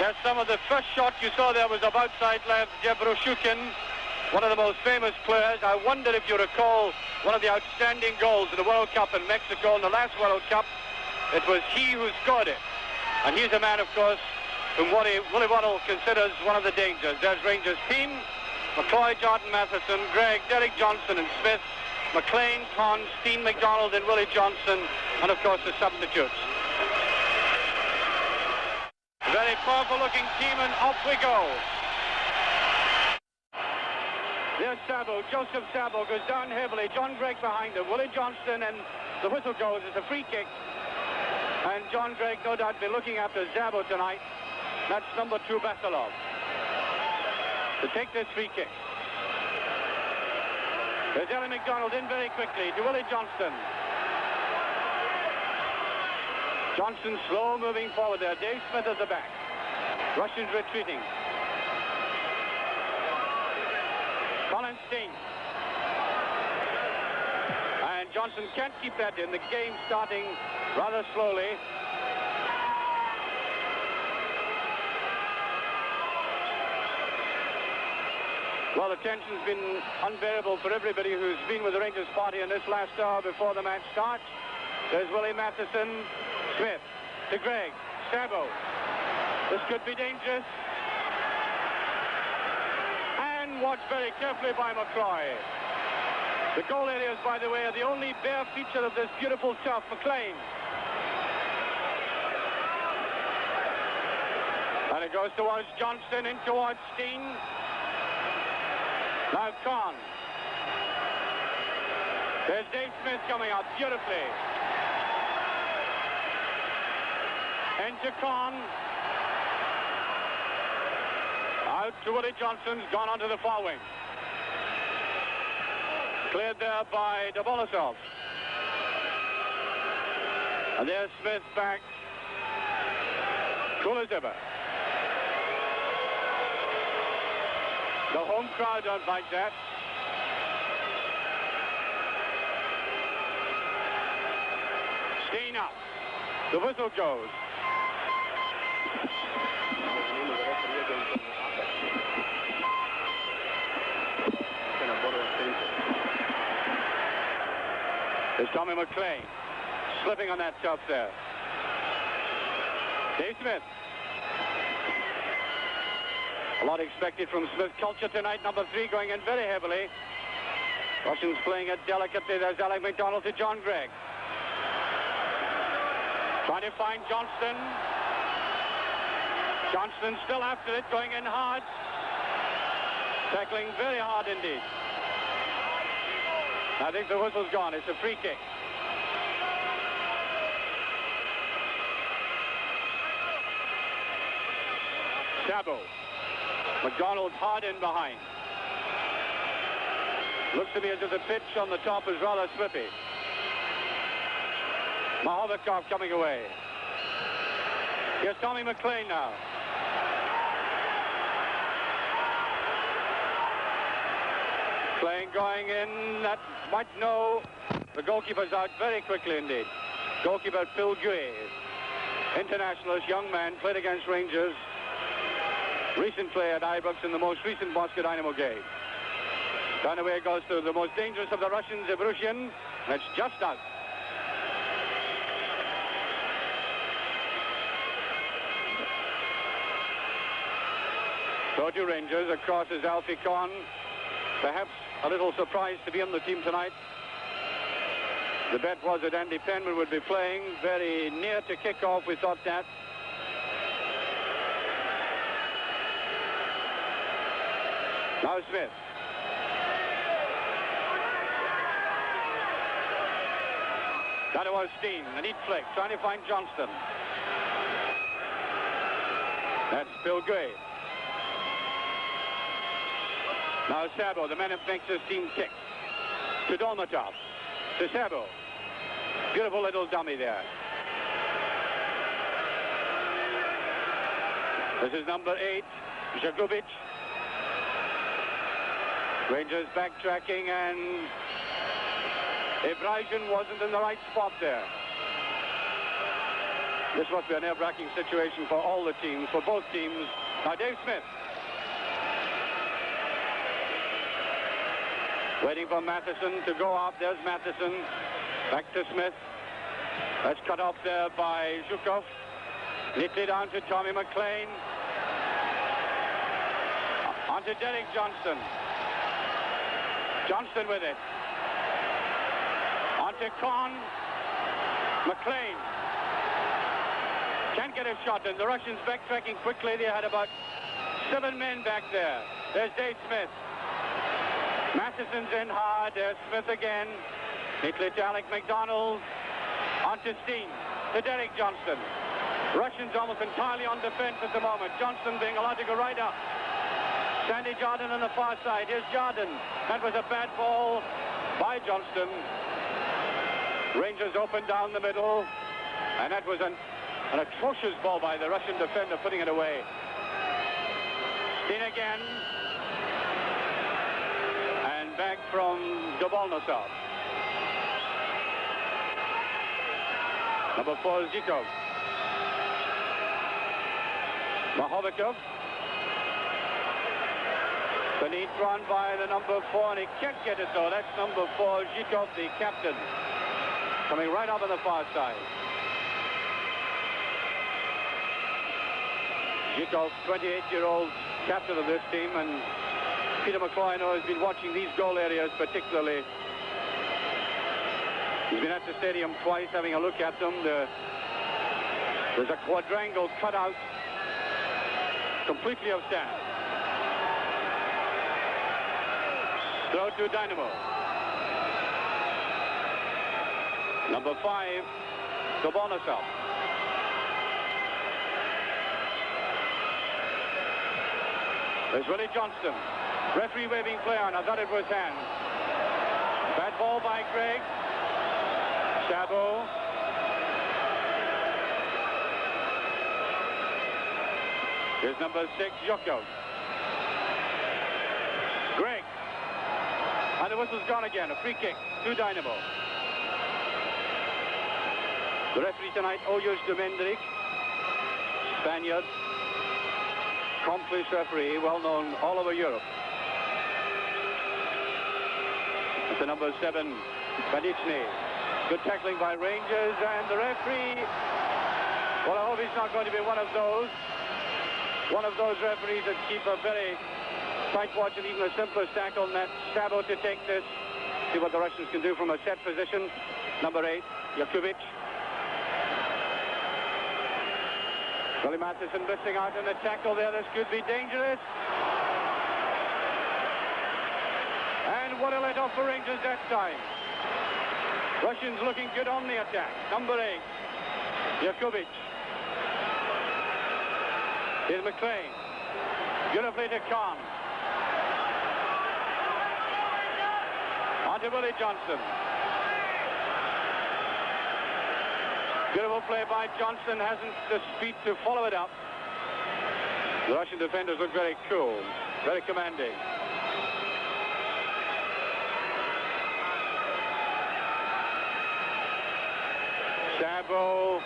There's some of the first shot you saw there was of outside left Jebroshukin, one of the most famous players. I wonder if you recall one of the outstanding goals in the World Cup in Mexico in the last World Cup. It was he who scored it. And he's a man, of course, whom Willie Waddle considers one of the dangers. There's Rangers team: McCloy, Jordan Matheson, Gregg, Derek Johnson and Smith, McLean, Conn, Steen McDonald and Willie Johnson, and of course the substitutes. Very powerful looking team, and off we go. There's Sabo, Joseph Sabo goes down heavily, John Gregg behind him, Willie Johnston, and the whistle goes. It's a free kick. And John Gregg no doubt been looking after Sabo tonight. That's number 2 Basilov to take this free kick. There's Ellie McDonald in very quickly to Willie Johnston. Johnson slow moving forward there. Dave Smith at the back. Russians retreating. Colin Steen. And Johnson can't keep that in. The game starting rather slowly. Well, the tension's been unbearable for everybody who's been with the Rangers party in this last hour before the match starts. There's Willie Matheson, Smith to Gregg, Sabo. This could be dangerous. And watched very carefully by McCloy. The goal areas, by the way, are the only bare feature of this beautiful turf. McLean. And it goes towards Johnson, in towards Steen. Now Conn. There's Dave Smith coming up beautifully. Into Conn. Out to Willie Johnson's gone onto the far wing. Cleared there by Dobolasov. And there's Smith back. Cool as ever. The home crowd don't like that. Steen up. The whistle goes. There's Tommy McLean slipping on that turf there. Dave Smith. A lot expected from Smith. Culture tonight, number 3 going in very heavily. Russians playing it delicately. There's Alec McDonald to John Gregg. Trying to find Johnston. Johnston still after it, going in hard. Tackling very hard indeed. I think the whistle's gone. It's a free kick. Sabo. McDonald hard in behind. Looks to me as if the pitch on the top is rather slippy. Mahovikov coming away. Here's Tommy McLean now. McLean going in. That might know. The goalkeeper's out very quickly indeed. Goalkeeper Phil Gray. Internationalist, young man, played against Rangers. Recent play at Ibrox in the most recent Moscow Dynamo game. Down away goes to the most dangerous of the Russians, Zebrushin. That's just out. So to Rangers, across is Alfie Conn. Perhaps a little surprised to be on the team tonight. The bet was that Andy Penman would be playing. Very near to kick-off, we thought that. Now Smith. That was Steen, a neat flick, trying to find Johnston. That's Bill Gray. Now Sabo, the man who makes his team kick. To Dolmatov. To Sabo. Beautiful little dummy there. This is number 8, Zhagubic. Rangers backtracking, and Ibrahim wasn't in the right spot there. This must be a nerve-wracking situation for all the teams, for both teams. Now Dave Smith. Waiting for Matheson to go up. There's Matheson. Back to Smith. That's cut off there by Zhukov. Neatly down to Tommy McLean. On to Derek Johnston. Johnston with it. On to Kahn. McLean. Can't get a shot in. The Russians backtracking quickly. They had about 7 men back there. There's Dave Smith. Matheson's in hard. There's Smith again. Neatly to Alec McDonald. On to Steen. To Derek Johnston. Russians almost entirely on defense at the moment. Johnston being allowed to go right up. Sandy Jardine on the far side. Here's Jardine. That was a bad ball by Johnston. Rangers open down the middle. And that was an atrocious ball by the Russian defender, putting it away. Steen again. And back from Dobolnosov. Number 4 is Zhikov. Mahovikov. The lead run by the number 4, and he can't get it though. That's number 4, Zhikov, the captain. Coming right up on the far side. Zhikov, 28-year-old captain of this team, and Peter McCloy, I know, has been watching these goal areas particularly. He's been at the stadium twice having a look at them. There's a quadrangle cut out completely of sand. Throw to Dynamo. Number 5, Dobolnosov. There's Willie Johnston. Referee waving play on. I thought it was hand. Bad ball by Gregg. Sabo. Here's number 6, Yukov. Gregg. And the whistle's gone again. A free kick to Dynamo. The referee tonight, Oyus Demendrik, Spaniard. Accomplished referee, well known all over Europe. It's the number 7, Badichny. Good tackling by Rangers, and the referee, well, I hope he's not going to be one of those referees that keep a very tight watch and even the simplest tackle, and that's Sabo to take this. See what the Russians can do from a set position. Number 8, Yakubic. Willie Matheson missing out on the tackle there. This could be dangerous. And what a let-off for Rangers that time. Russians looking good on the attack. Number 8, Yakubic. Here's McLean. Beautifully to Kahn. On to Willie Johnston. Beautiful play by Johnston. Hasn't the speed to follow it up. The Russian defenders look very cool, very commanding. Sabo,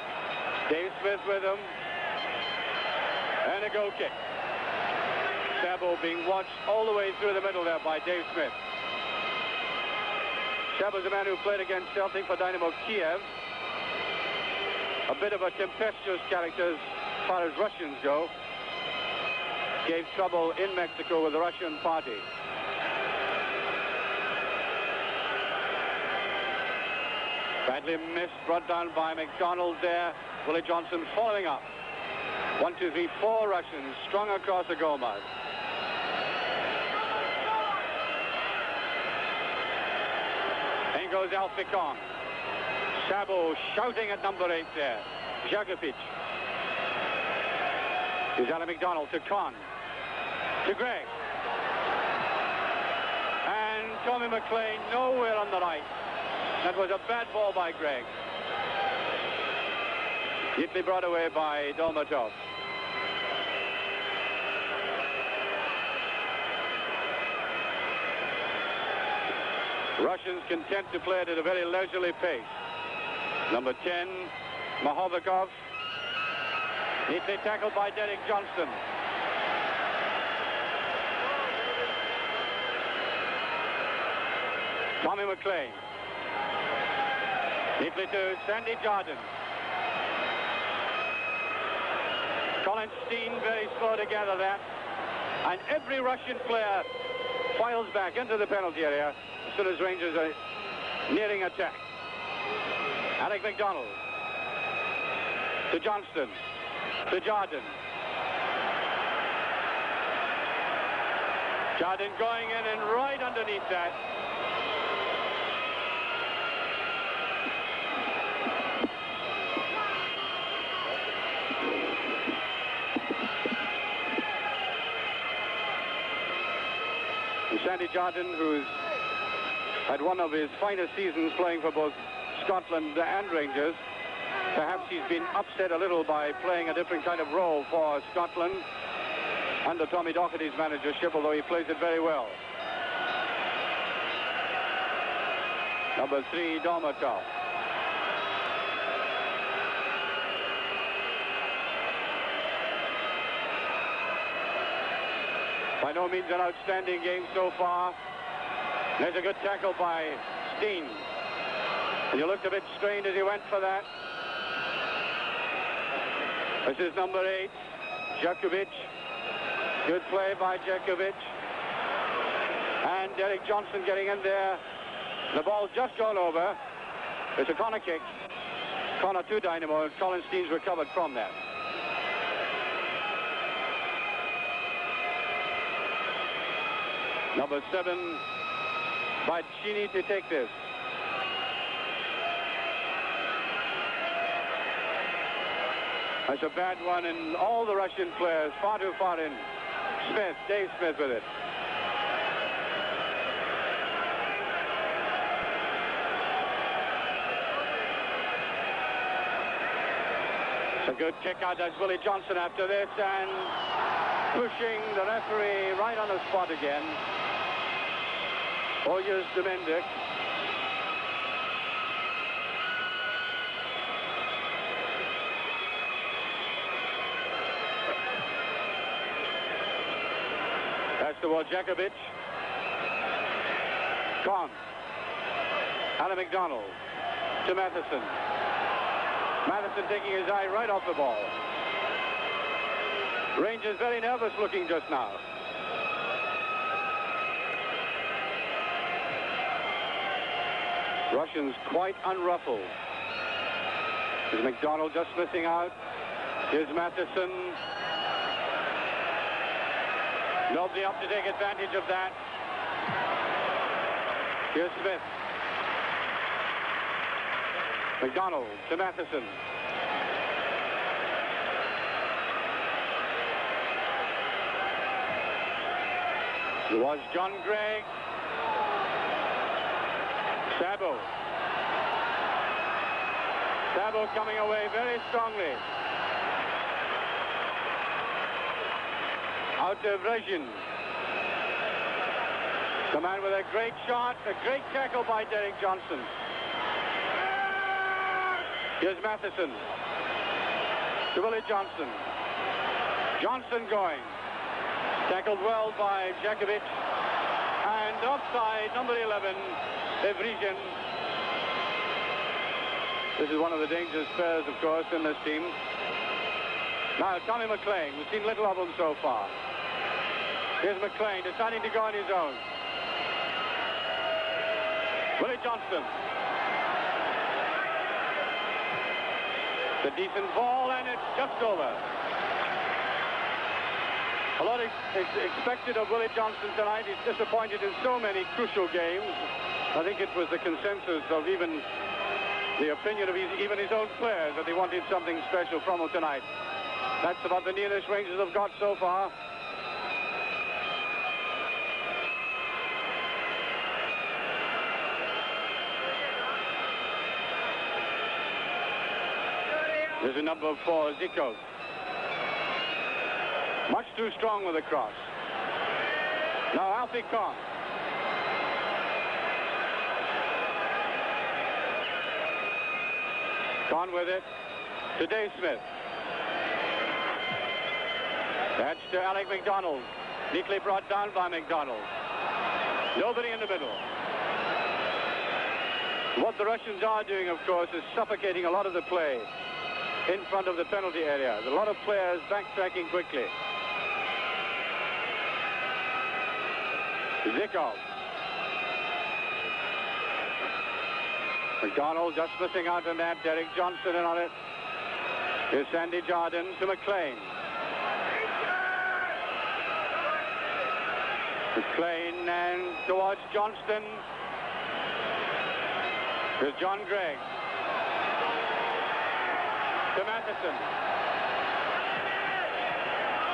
Dave Smith with him. And a goal kick. Sabo being watched all the way through the middle there by Dave Smith. Sabo's a man who played against Celtic for Dynamo Kiev. A bit of a tempestuous character as far as Russians go. Gave trouble in Mexico with the Russian party. Badly missed, brought down by McDonald there. Willie Johnston following up. 1, 2, 3, 4 Russians strung across the goal mouth. In goes Alfie Kahn. Sabo shouting at number 8 there. Jakovic. Here's Alan McDonald to Kahn. To Gregg. And Tommy McLean nowhere on the right. That was a bad ball by Gregg. Neatly brought away by Dolmatov. Russians content to play it at a very leisurely pace. Number 10, Mahovikov. Neatly tackled by Derek Johnston. Tommy McLean. Neatly to Sandy Jardine. Colin Steen very slow to gather that. And every Russian player files back into the penalty area as soon as Rangers are nearing attack. Alec MacDonald. To Johnston. To Jardine. Jardine going in and right underneath that. Sandy Jardine, who's had one of his finest seasons playing for both Scotland and Rangers. Perhaps he's been upset a little by playing a different kind of role for Scotland under Tommy Docherty's managership, although he plays it very well. Number 3, Dormatov. By no means an outstanding game so far. There's a good tackle by Steen. And he looked a bit strained as he went for that. This is number 8, Djokovic. Good play by Djokovic. And Derek Johnston getting in there. The ball's just gone over. It's a corner kick. Corner to Dynamo, and Colin Steen's recovered from that. Number 7, Bacchini to take this. That's a bad one, and all the Russian players far too far in. Smith, Dave Smith with it. It's a good kick out. That's Willie Johnson after this, and pushing the referee right on the spot again. Oyers Domendik. That's the ball, Djokovic. Con. Alan McDonald to Matheson. Matheson taking his eye right off the ball. Rangers very nervous looking just now. Russians quite unruffled. Here's McDonald just missing out. Here's Matheson. Nobody up to take advantage of that. Here's Smith. McDonald to Matheson. It was John Gregg. Sabo. Sabo coming away very strongly. Out to Vrezhin. The man with a great shot, a great tackle by Derek Johnston. Here's Matheson. To Willie Johnson. Johnson going. Tackled well by Djokovic. And offside, number 11, Vrezhin. This is one of the dangerous players, of course, in this team. Now, Tommy McLean. We've seen little of him so far. Here's McLean deciding to go on his own. Willie Johnson. It's a decent ball, and it's just over. A lot is expected of Willie Johnson tonight. He's disappointed in so many crucial games. I think it was the consensus of even the opinion of even his own players that they wanted something special from him tonight. That's about the nearest Rangers have got so far. There's a number 4, Zico. Much too strong with the cross. Now Alfie Kahn. Kahn with it to Dave Smith. That's to Alec McDonald. Neatly brought down by McDonald. Nobody in the middle. What the Russians are doing, of course, is suffocating a lot of the play in front of the penalty area. A lot of players backtracking quickly. Zikov. McDonald just missing out on that. Derek Johnson in on it. Here's Sandy Jardine to McLean. McLean and towards Johnston. Here's John Gregg. To Matheson.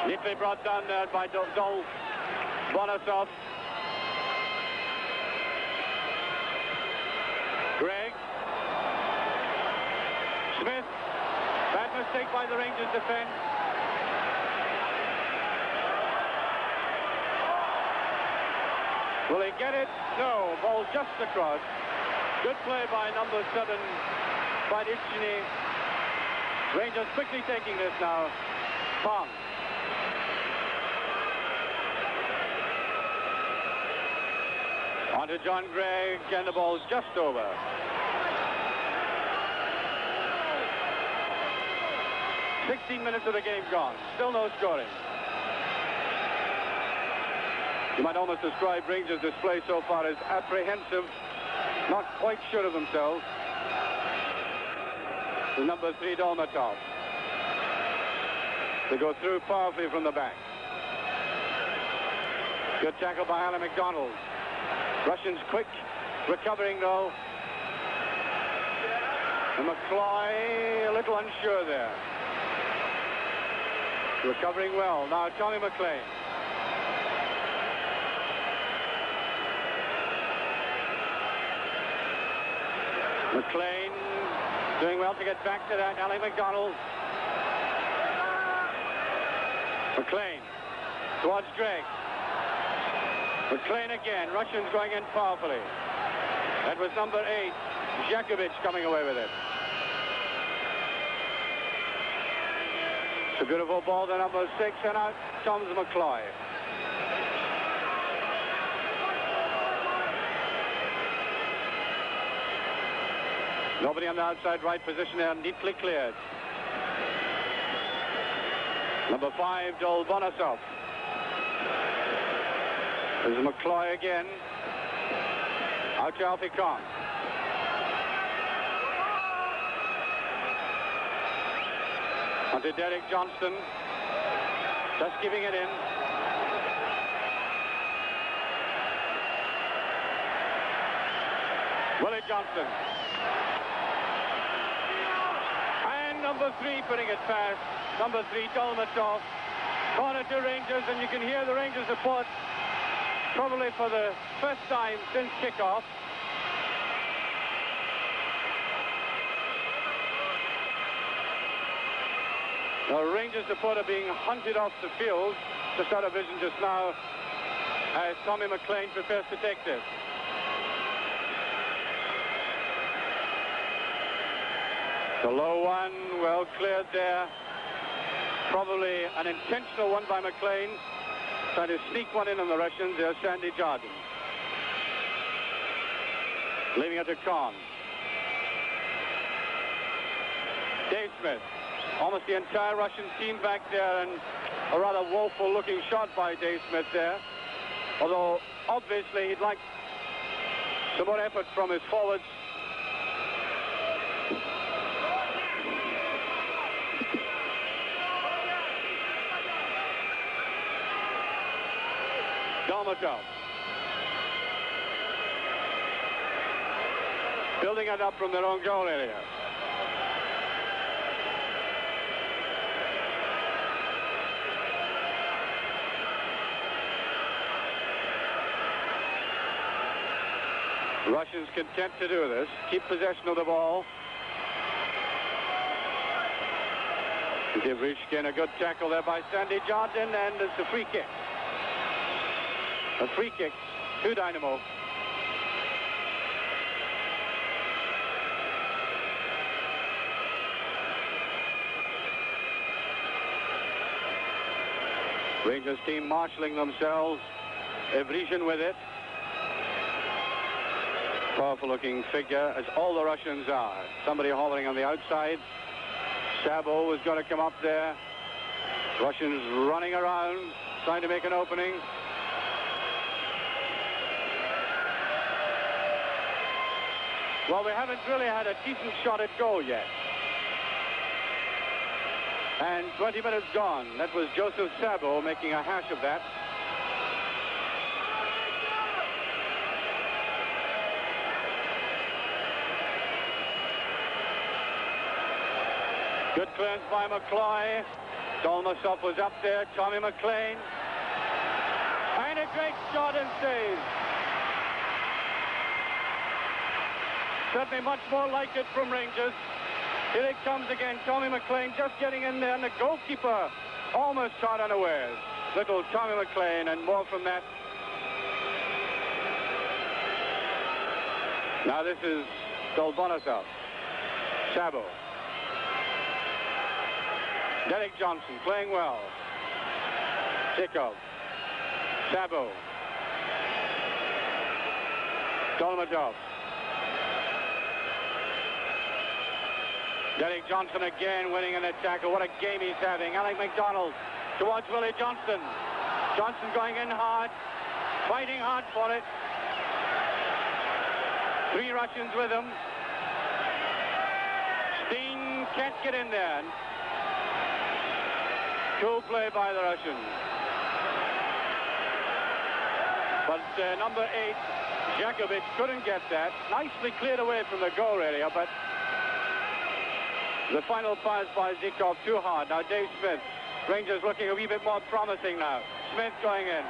Neatly brought down there by Dol Bonosov. Gregg. Smith. Bad mistake by the Rangers defense. Will he get it? No. Ball just across. Good play by number 7, Badicini. Rangers quickly taking this now. Pong. On to John Gregg, and the ball's just over. "16 minutes of the game gone. Still no scoring." You might almost describe Rangers' display so far as apprehensive, not quite sure of themselves. The number 3, Dolmatov. They go through powerfully from the back. Good tackle by Alan McDonald. Russians quick, recovering though. And McCloy a little unsure there. Recovering well. Now Tommy McLean. McLean doing well to get back to that. Alan McDonald. McLean towards Gregg. McLean again. Russians going in powerfully. That was number 8, Jakovic, coming away with it. It's a beautiful ball to number 6, and out comes McCloy. Nobody on the outside right position there, neatly cleared. Number 5, Dol Bonosov. There's McCloy again. Out to Alfie Kong. On to Derek Johnston. Just giving it in. Willie Johnson. And number 3 putting it past. Number 3, Dolmatov. Corner to Rangers, and you can hear the Rangers support probably for the first time since kickoff. The Rangers supporter being hunted off the field, just out of vision just now, as Tommy McLean prepares to take this. The low one, well cleared there. Probably an intentional one by McLean. Trying to sneak one in on the Russians. There's Sandy Jardine. Leaving it to Khan. Dave Smith. Almost the entire Russian team back there, and a rather woeful looking shot by Dave Smith there. Although obviously he'd like some more effort from his forwards. Dolmatov. Building it up from their own goal area. Russians content to do this. Keep possession of the ball. Give Rishkin a good tackle there by Sandy Jardine, and it's a free kick. A free kick to Dynamo. Rangers team marshalling themselves. Evrizhin with it. Powerful looking figure, as all the Russians are. Somebody hovering on the outside. Sabo was going to come up there. Russians running around, trying to make an opening. Well, we haven't really had a decent shot at goal yet. And 20 minutes gone. That was Joseph Sabo making a hash of that. Good clearance by McCloy. Dolmasov was up there. Tommy McLean. And a great shot and save. Certainly much more like it from Rangers. Here it comes again. Tommy McLean just getting in there, and the goalkeeper almost caught unawares. Little Tommy McLean, and more from that. Now this is Dolmasov. Sabo. Derek Johnson playing well. Tikov. Sabo. Dolmatov. Derek Johnson again winning in a tackle. What a game he's having. Alec MacDonald towards Willie Johnston. Johnson going in hard. Fighting hard for it. 3 Russians with him. Steen can't get in there. Cool play by the Russians. But number 8, Jakovic, couldn't get that. Nicely cleared away from the goal area, but the final pass by Zykov too hard. Now Dave Smith. Rangers looking a wee bit more promising now. Smith going in.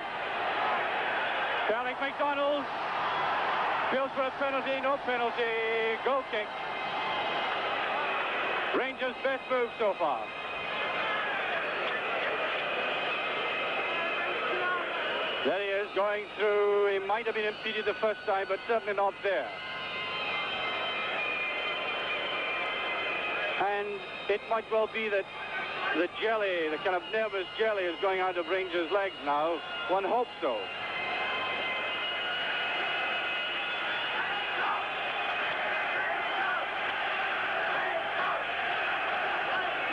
Alec MacDonald feels for a penalty. No penalty. Goal kick. Rangers' best move so far. There he is, going through. He might have been impeded the first time, but certainly not there. And it might well be that the jelly, the kind of nervous jelly, is going out of Rangers' legs now. One hopes so.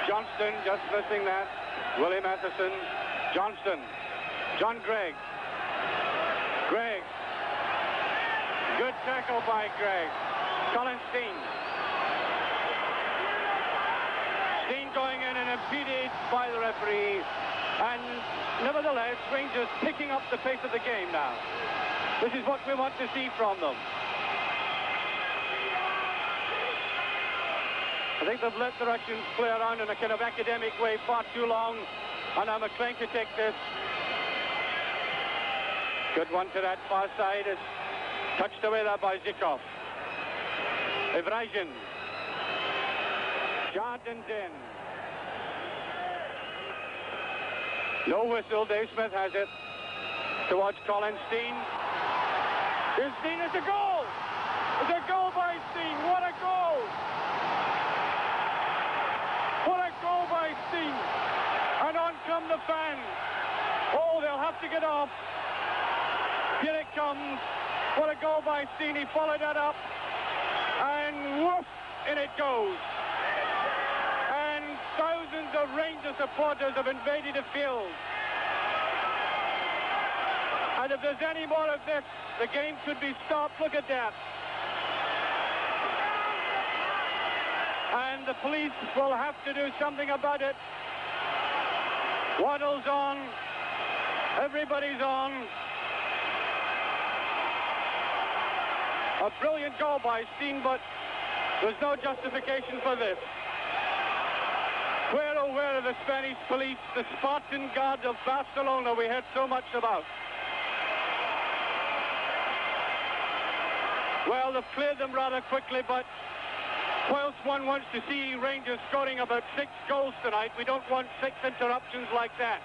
Johnston just missing that. Willie Matheson. Johnston. John Gregg. Gregg. Good tackle by Gregg. Colin Steen. Steen going in and impeded by the referee. And nevertheless, Rangers picking up the pace of the game now. This is what we want to see from them. I think they've let the Russians play around in a kind of academic way far too long. And now McLean to take this. Good one to that far side. It's touched away there by Zykov. Evrizhin. Jardins in. No whistle. Dave Smith has it. Towards Colin Steen. Here's Steen. It's a goal! It's a goal by Steen. What a goal! What a goal by Steen. And on come the fans. Oh, they'll have to get off. Here it comes. What a goal by Steen. He followed that up. And woof, in it goes. And thousands of Rangers supporters have invaded the field. And if there's any more of this, the game could be stopped. Look at that. And the police will have to do something about it. Waddle's on. Everybody's on. A brilliant goal by Steen, but there's no justification for this. Where, oh, where are the Spanish police, the Spartan Guard of Barcelona we heard so much about? Well, they've cleared them rather quickly, but whilst one wants to see Rangers scoring about 6 goals tonight, we don't want 6 interruptions like that.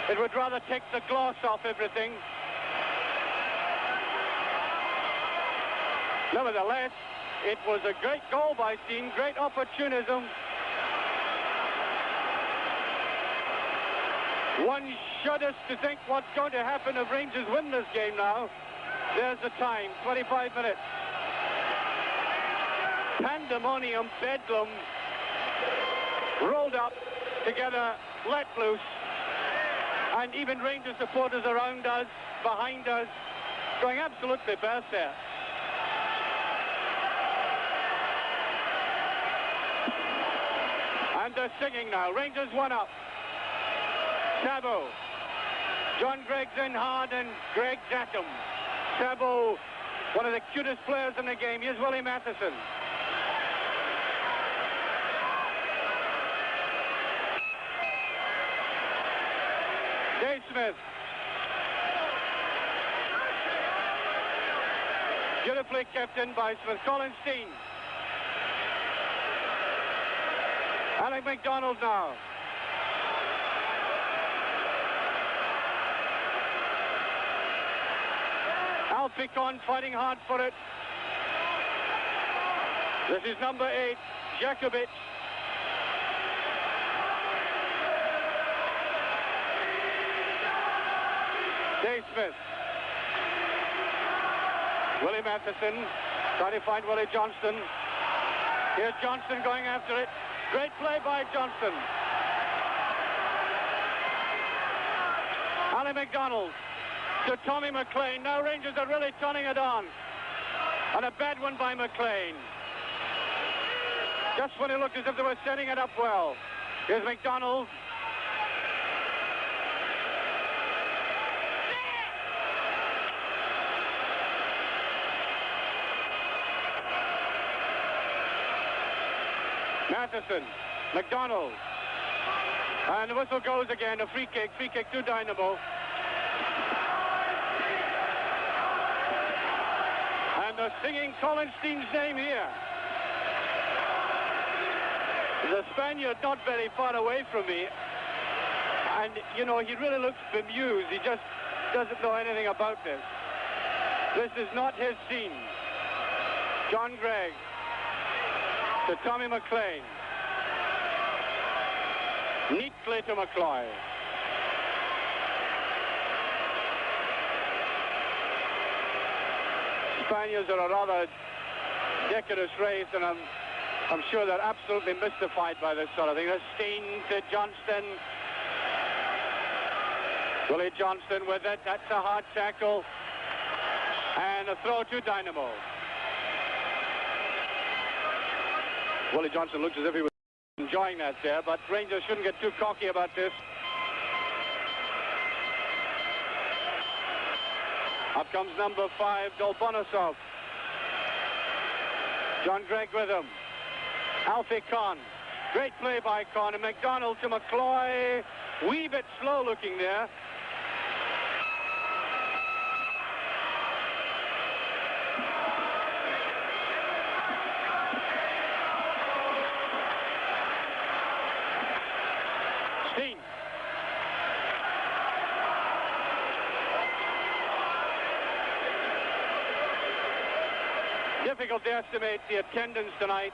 It would rather take the gloss off everything. Nevertheless, it was a great goal by Steen, great opportunism. One shudder to think what's going to happen if Rangers win this game now. There's the time, 25 minutes. Pandemonium, bedlam, rolled up together, let loose, and even Rangers supporters around us, behind us, going absolutely berserk. And they're singing now. Rangers 1 up. Sabo. John Gregg's in hard and Gregg at him. Sabo, one of the cutest players in the game. Here's Willie Matheson. Dave Smith. Beautifully kept in by Smith. Colin Steen. Alec MacDonald now. Alfie Conn fighting hard for it. This is number 8, Jakovic. Dave Smith. Willie Matheson trying to find Willie Johnston. Here's Johnston going after it. Great play by Johnston. Ali MacDonald to Tommy McLean. Now Rangers are really turning it on. And a bad one by McLean. Just when it looked as if they were setting it up well. Here's MacDonald. Matheson, MacDonald, and the whistle goes again, a free kick to Dynamo. And they're singing Colin Steen's name here. The Spaniard not very far away from me, and you know, he really looks bemused. He just doesn't know anything about this. This is not his scene. John Gregg to Tommy McLean. Neatly to McCloy. Spaniards are a rather decorous race, and I'm sure they're absolutely mystified by this sort of thing. There's Steen to Johnston. Willie Johnston with it. That's a hard tackle. And a throw to Dynamo. Willie Johnston looks as if he was enjoying that there, but Rangers shouldn't get too cocky about this. Up comes number 5, Dolbonosov. John Gregg with him. Alfie Conn. Great play by Conn. And MacDonald to McCloy. Wee bit slow looking there. Steen. Difficult to estimate the attendance tonight,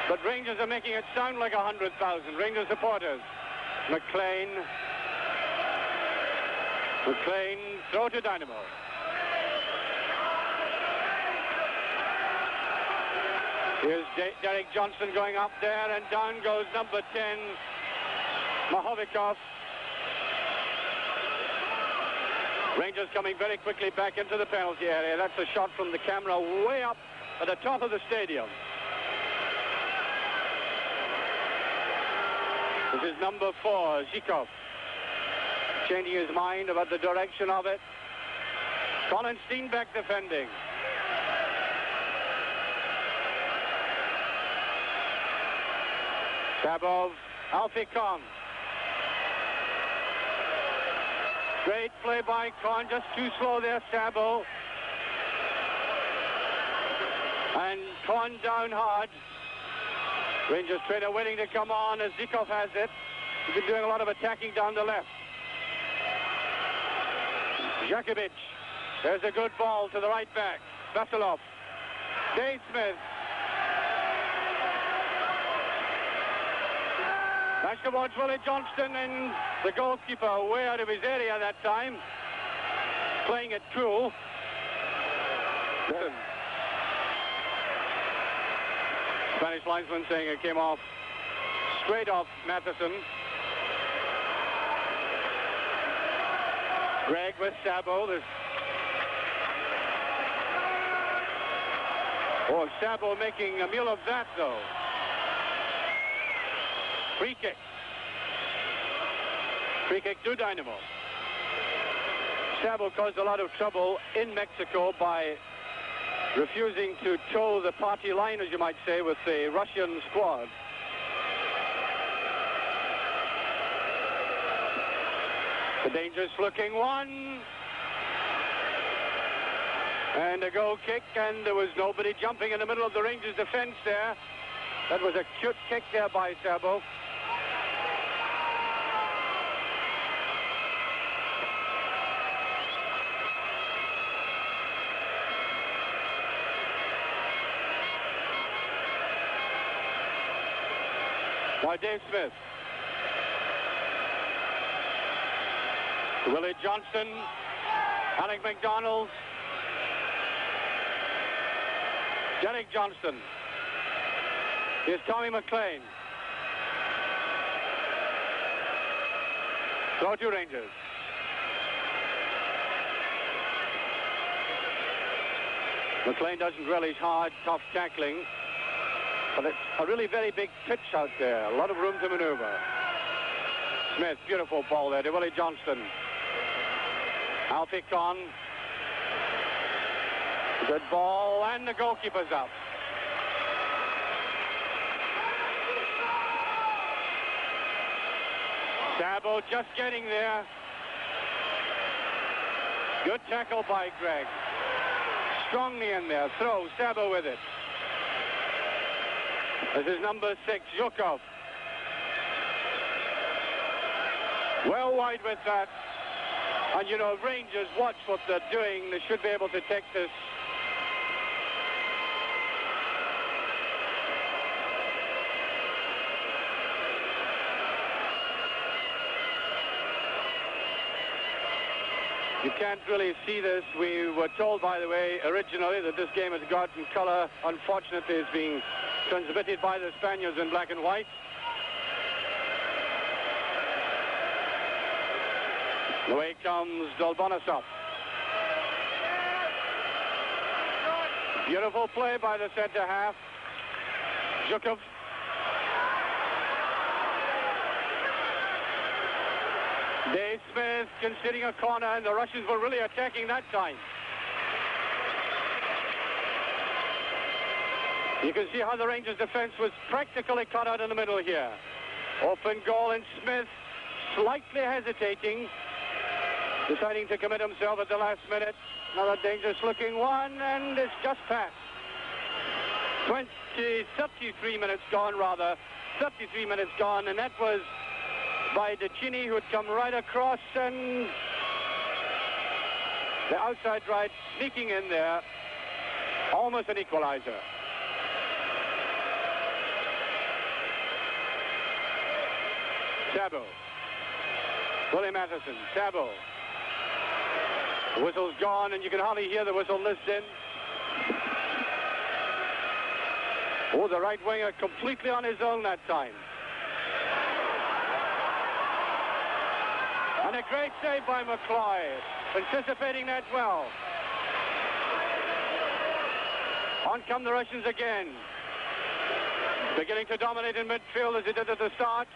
but Rangers are making it sound like 100,000. Rangers supporters. McLean, throw to Dynamo. Here's Derek Johnson going up there, and down goes number 10, Mahovikov. Rangers coming very quickly back into the penalty area. That's a shot from the camera way up at the top of the stadium. This is number 4, Zhikov. Changing his mind about the direction of it. Colin Steen back defending. Sabov, Alfie Conn. Great play by Conn, just too slow there, Sabo. And Conn down hard. Rangers trainer waiting to come on as Zhikov has it. He's been doing a lot of attacking down the left. Jakovic. There's a good ball to the right back. Vasilov. Dave Smith. Back towards Willie Johnston, and the goalkeeper way out of his area that time. Playing it cool. Spanish linesman saying it came off, straight off Matheson. Greg with Sabo. Oh, Sabo making a meal of that, though. Free kick. Free kick to Dynamo. Sabo caused a lot of trouble in Mexico by refusing to toe the party line, as you might say, with the Russian squad. The dangerous looking one. And a goal kick, and there was nobody jumping in the middle of the Rangers defense there. That was a cute kick there by Sabo. Now Dave Smith. Willie Johnston. Alec McDonald. Derek Johnston. Here's Tommy McLean. Throw to Rangers. McLean doesn't relish hard, tough tackling. But it's a really very big pitch out there. A lot of room to maneuver. Smith, beautiful ball there to Willie Johnston. Alfie Con. Good ball, and the goalkeeper's up. Sabo just getting there. Good tackle by Greg. Strongly in there. Throw, Sabo with it. This is number 6, Zhukov. Well wide with that. And, you know, Rangers, watch what they're doing. They should be able to take this. You can't really see this. We were told, by the way, originally that this game has gotten color. Unfortunately, it's being transmitted by the Spaniards in black and white. Away comes Dolbonisov. Beautiful play by the center half. Zhukov. Dave Smith conceding a corner, and the Russians were really attacking that time. You can see how the Rangers defense was practically cut out in the middle here. Open goal, and Smith slightly hesitating, deciding to commit himself at the last minute. Another dangerous looking one, and it's just passed. 33 minutes gone, rather. 33 minutes gone, and that was by DeCini, who had come right across, and the outside right sneaking in there. Almost an equalizer. Sabo. Willie Matheson. Sabo. The whistle's gone, and you can hardly hear the whistle this in. Oh, the right winger completely on his own that time. And a great save by McCloy, anticipating that well. On come the Russians again. Beginning to dominate in midfield as they did at the start.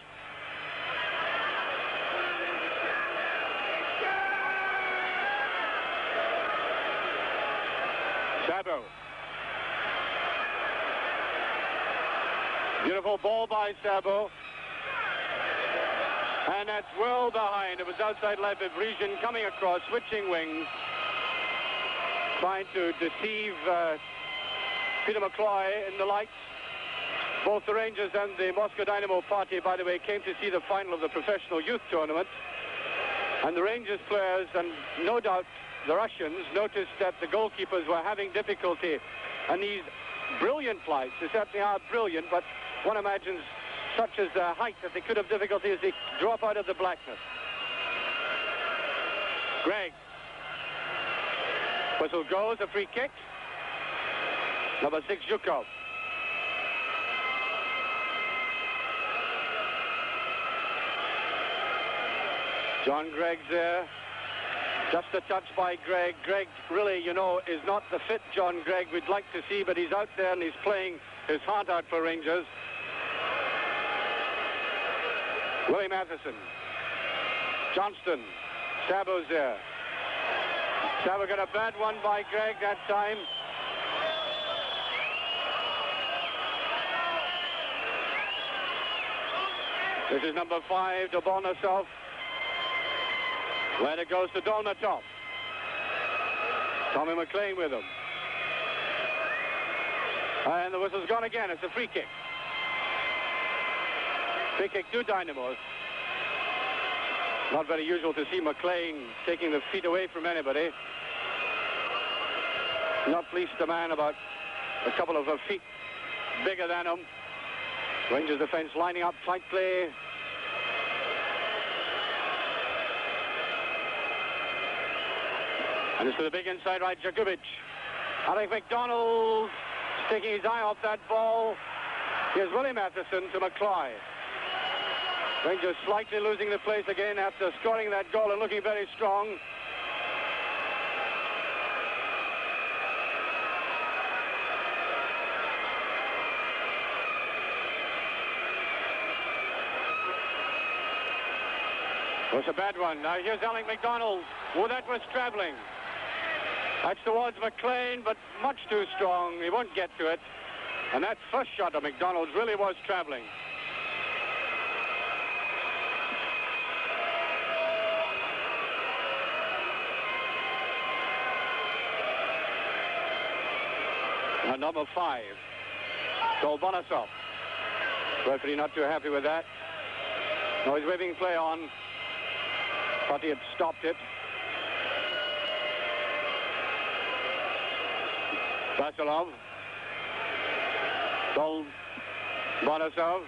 Sabo. Beautiful ball by Sabo. And that's well behind. It was outside left of Region coming across, switching wings, trying to deceive Peter McCloy in the lights. Both the Rangers and the Moscow Dynamo party, by the way, came to see the final of the professional youth tournament. And the Rangers players, and no doubt the Russians, noticed that the goalkeepers were having difficulty. And these brilliant flights, they certainly are brilliant, but one imagines such as the height that they could have difficulty as they drop out of the blackness. Gregg. Whistle goes, a free kick. Number 6, Zhukov. John Gregg's there. Just a touch by Gregg. Gregg really, you know, is not the fit John Gregg we'd like to see, but he's out there and he's playing his heart out for Rangers. Willie Matheson. Johnston. Sabo's there. Sabo got a bad one by Gregg that time. This is number 5, Dobonasov. When it goes to Dolmatov. Tommy McLean with him. And the whistle's gone again. It's a free kick. Free kick to Dynamo. Not very usual to see McLean taking the feet away from anybody. Not least a man about a couple of feet bigger than him. Rangers defense lining up tightly. And it's to the big inside right, Jakubic. Alec McDonald taking his eye off that ball. Here's Willie Matheson to McCloy. Rangers slightly losing the place again after scoring that goal and looking very strong. It was a bad one. Now here's Alec McDonald. Oh, that was traveling. That's towards McLean, but much too strong. He won't get to it. And that first shot of McDonald's really was traveling. And number 5, Dolbonasov. Referee not too happy with that. No, he's waving play on. Thought he had stopped it. Vasilov. Dolbonasov.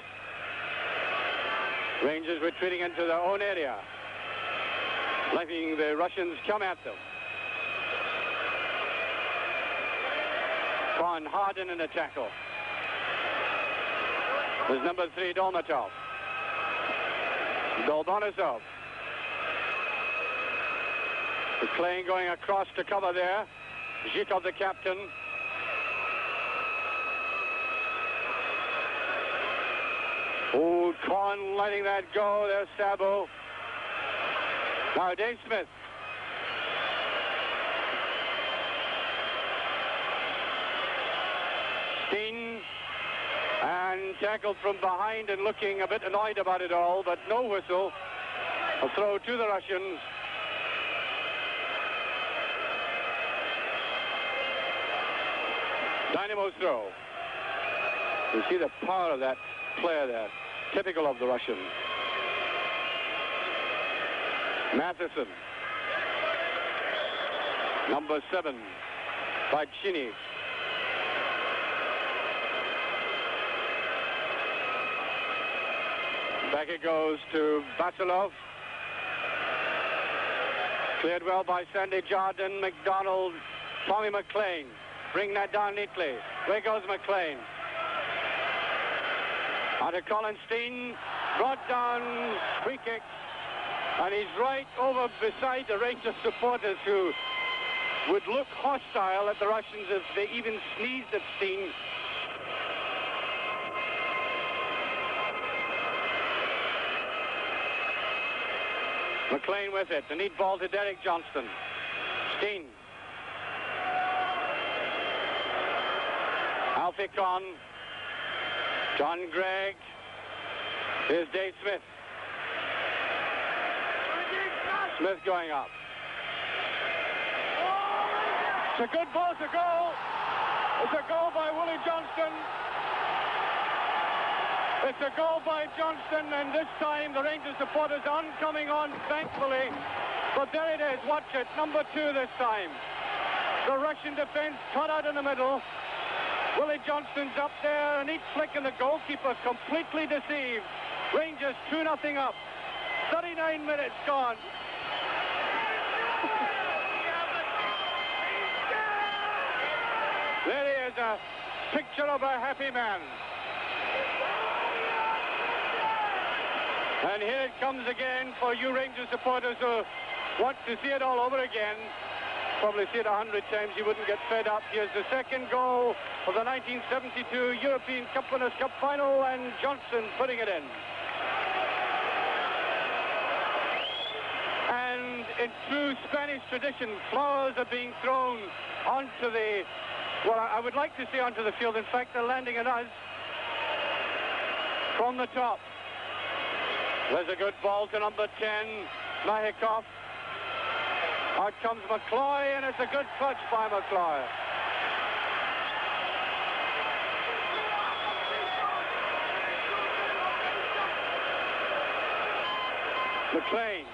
Rangers retreating into their own area, letting the Russians come at them. Von Harden in a tackle. There's number 3, Dolmatov. Dolbonasov. McLean going across to cover there. Zhukov, the captain. Oh, Con letting that go. There's Sabo. Now Dave Smith. Steen. And tackled from behind and looking a bit annoyed about it all, but no whistle. A throw to the Russians. Dynamo's throw. You see the power of that player there. Typical of the Russians. Matheson. Number 7. Bachini. Back it goes to Vasilov. Cleared well by Sandy Jardine. McDonald. Tommy McLean. Bring that down neatly. There goes McLean. Onto Colin Steen. Brought down. Free kick. And he's right over beside the Rangers supporters who would look hostile at the Russians if they even sneezed at Steen. McLean with it. The neat ball to Derek Johnston. Steen. Alfie Con. John Gregg. Here's Dave Smith. Smith going up. It's a good ball. It's a goal. It's a goal by Willie Johnston. It's a goal by Johnston, and this time the Rangers supporters aren't coming on, thankfully. But there it is. Watch it. Number 2 this time. The Russian defense cut out in the middle. Willie Johnston's up there, a neat flick, and the goalkeeper completely deceived. Rangers 2-0 up. 39 minutes gone. There he is, a picture of a happy man. And here it comes again for you Rangers supporters who want to see it all over again. Probably see it 100 times, you wouldn't get fed up. Here's the second goal of the 1972 European Cup Winners' Cup final, and Johnston putting it in. And in true Spanish tradition, flowers are being thrown onto the, well, I would like to say onto the field. In fact, they're landing on us from the top. There's a good ball to number 10, Mahikov. Out comes McCloy, and it's a good touch by McCloy. McLean.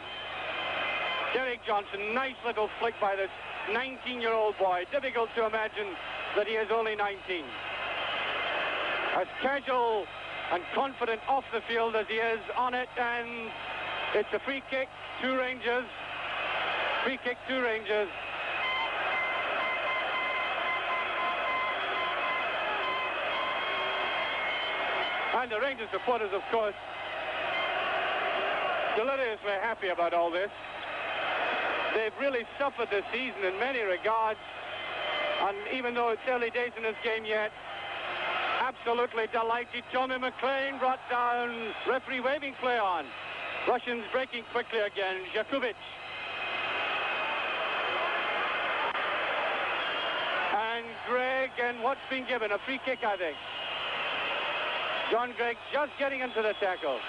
Derek Johnson, nice little flick by this 19-year-old boy. Difficult to imagine that he is only 19. As casual and confident off the field as he is on it, and it's a free kick to Rangers. Free kick to Rangers. And the Rangers supporters, of course, deliriously happy about all this. They've really suffered this season in many regards, and even though it's early days in this game yet, absolutely delighted. Tommy McLean brought down, referee waving play on. Russians breaking quickly again. Jakubic. And Gregg, and what's been given? A free kick, I think. John Gregg just getting into the tackle.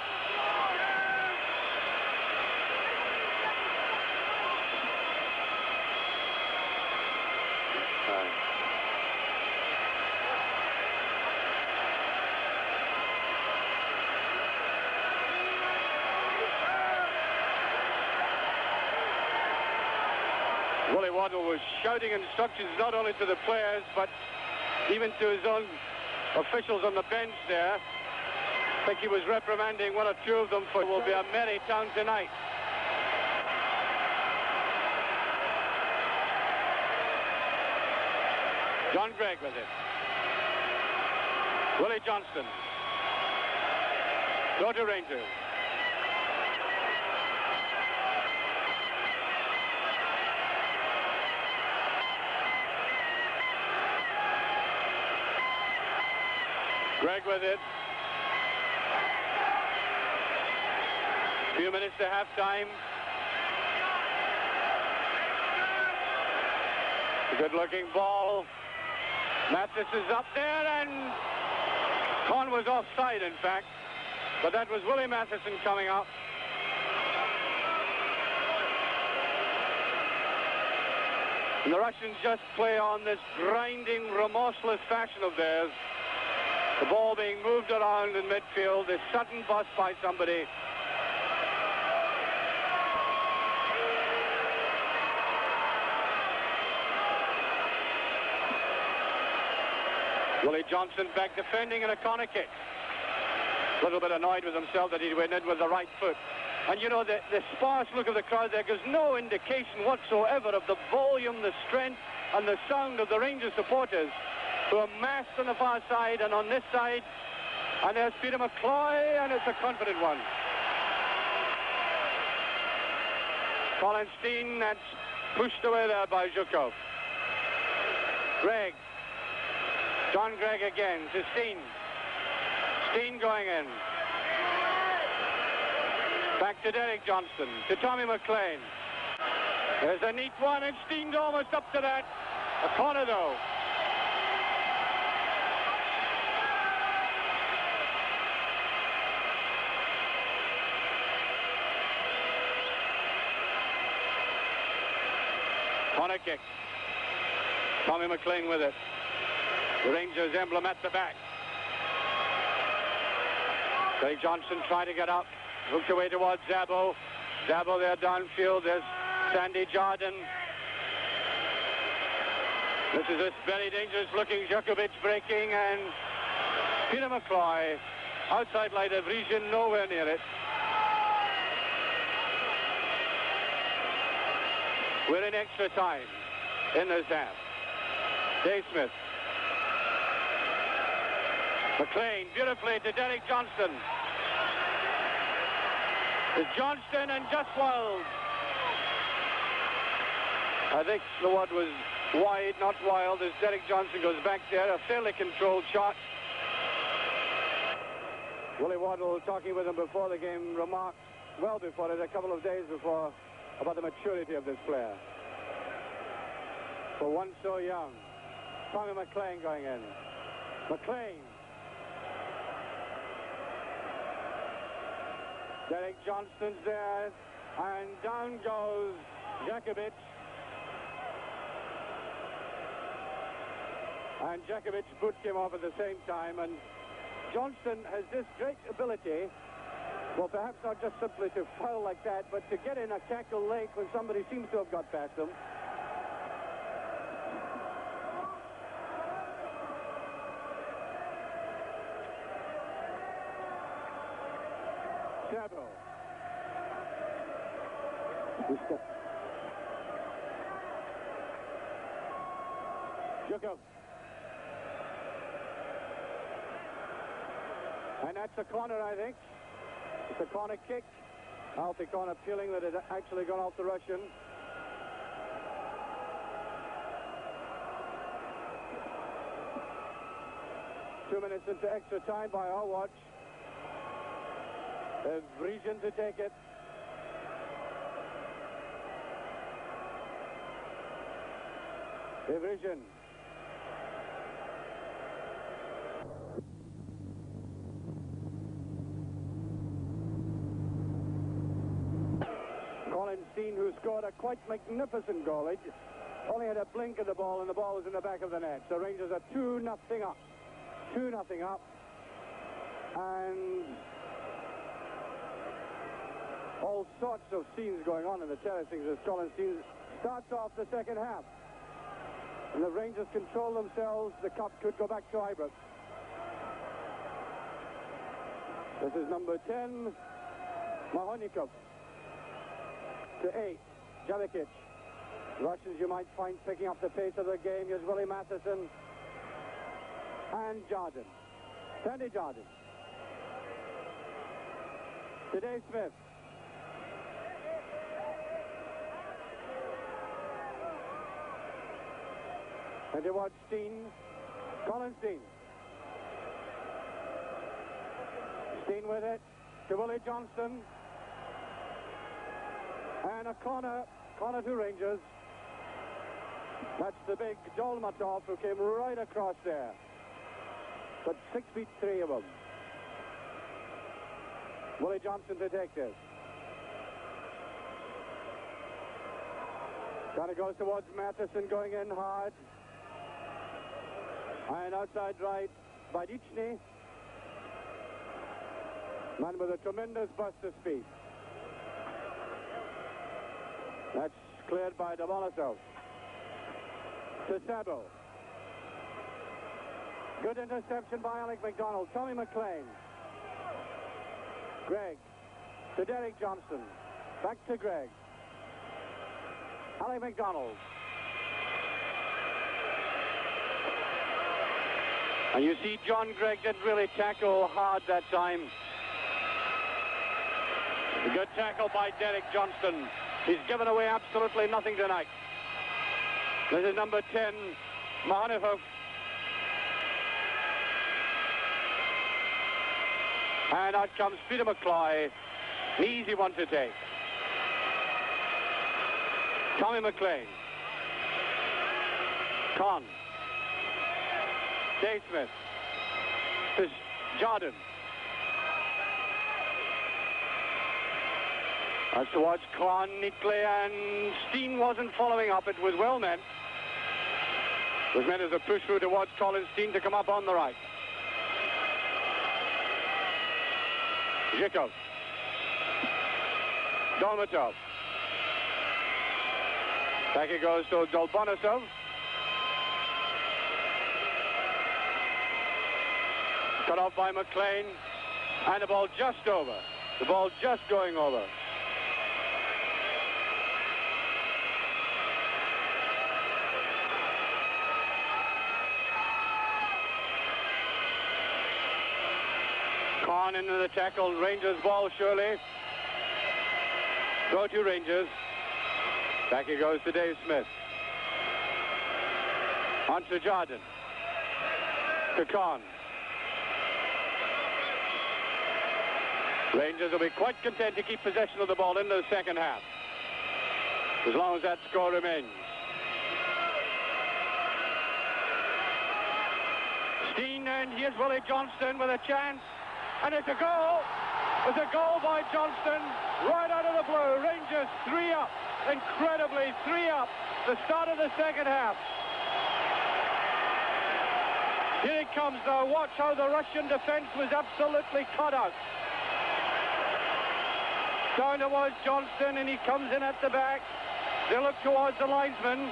Willie Waddle was shouting instructions not only to the players, but even to his own officials on the bench there. I think he was reprimanding one or two of them for it will be a merry town tonight. John Gregg with it. Willie Johnston. Go to Rangers. Gregg with it. Few minutes to halftime. A good-looking ball. Mathis is up there, and Con was offside, in fact. But that was Willie Matheson coming up. And the Russians just play on this grinding, remorseless fashion of theirs. The ball being moved around in midfield, a sudden bust by somebody. Willie Johnson back defending and a corner kick. A little bit annoyed with himself that he went in with the right foot. And you know, the sparse look of the crowd there gives no indication whatsoever of the volume, the strength, and the sound of the Rangers supporters who are massed on the far side and on this side. And there's Peter McCloy, and it's a confident one. Colin Steen, that's pushed away there by Zhukov. Gregg. John Gregg again to Steen. Steen going in. Back to Derek Johnston, to Tommy McLean. There's a neat one, and Steen's almost up to that. A corner, though. Corner kick. Tommy McLean with it. The Rangers emblem at the back. Derek Johnson trying to get up. Hooked away towards Zabo. Zabo there downfield. There's Sandy Jardine. This is a very dangerous looking Djokovic breaking, and Peter McCloy outside line of Vresian, nowhere near it. We're in extra time in this half. Dave Smith. McLean beautifully to Derek Johnston. It's Johnston and just wild. I think the word was wide, not wild, as Derek Johnston goes back there. A fairly controlled shot. Willie Waddle, talking with him before the game, remarked well before it, a couple of days before, about the maturity of this player. For one so young. Tommy McLean going in. McLean. Derek Johnston's there, and down goes Djokovic. And Djokovic's boot came off at the same time, and Johnston has this great ability, well, perhaps not just simply to foul like that, but to get in a tackle late when somebody seems to have got past him. Sabo. Djokovic. And that's a corner, I think. It's a corner kick. Alfie Corner feeling that it actually got off the Russian. Two minutes into extra time by our watch. There's Vresian to take it. Vresian. Colin Steen, who scored a quite magnificent goal. He only had a blink of the ball, and the ball was in the back of the net. So Rangers are 2-0 up. 2-0 up. And all sorts of scenes going on in the terracings as Colin Steen starts off the second half. And the Rangers control themselves. The cup could go back to Ibrox. This is number 10, Mahonikov. To 8, Jelikic. Russians you might find picking up the pace of the game. Here's Willie Matheson and Jardine. Sandy Jardine. To Dave Smith. And towards Steen. Colin Steen. Steen with it to Willie Johnston. And a corner to Rangers. That's the big Dolmatov who came right across there. But 6'3" of him. Willie Johnston to take this. Kind of goes towards Matheson, going in hard. And outside right by Dichny. Man with a tremendous burst of speed. That's cleared by Domolasov. To Sabo. Good interception by Alec McDonald. Tommy McLean. Gregg. To Derek Johnston. Back to Gregg. Alec McDonald. And you see John Gregg didn't really tackle hard that time. A good tackle by Derek Johnston. He's given away absolutely nothing tonight. This is number 10, Mahonikov. And out comes Peter McCloy. An easy one to take. Tommy McLean. Con. Dave Smith. This is Jardine. That's towards Con neatly, and Steen wasn't following up. It was well meant. It was meant as a push through towards Colin Steen to come up on the right. Zhikov. Dolmatov. Back it goes to Dolbonisov. Cut off by McLean, and the ball just over. The ball just going over. Kahn into the tackle. Rangers ball surely. Throw to Rangers. Back he goes to Dave Smith. On to Jardine. To Kahn. Rangers will be quite content to keep possession of the ball in the second half, as long as that score remains. Steen, and here's Willie Johnston with a chance, and it's a goal. It's a goal by Johnston, right out of the blue. Rangers 3 up, incredibly 3 up. The start of the second half. Here it comes now. Watch how the Russian defense was absolutely cut out. Down towards Johnston, and he comes in at the back. They look towards the linesman.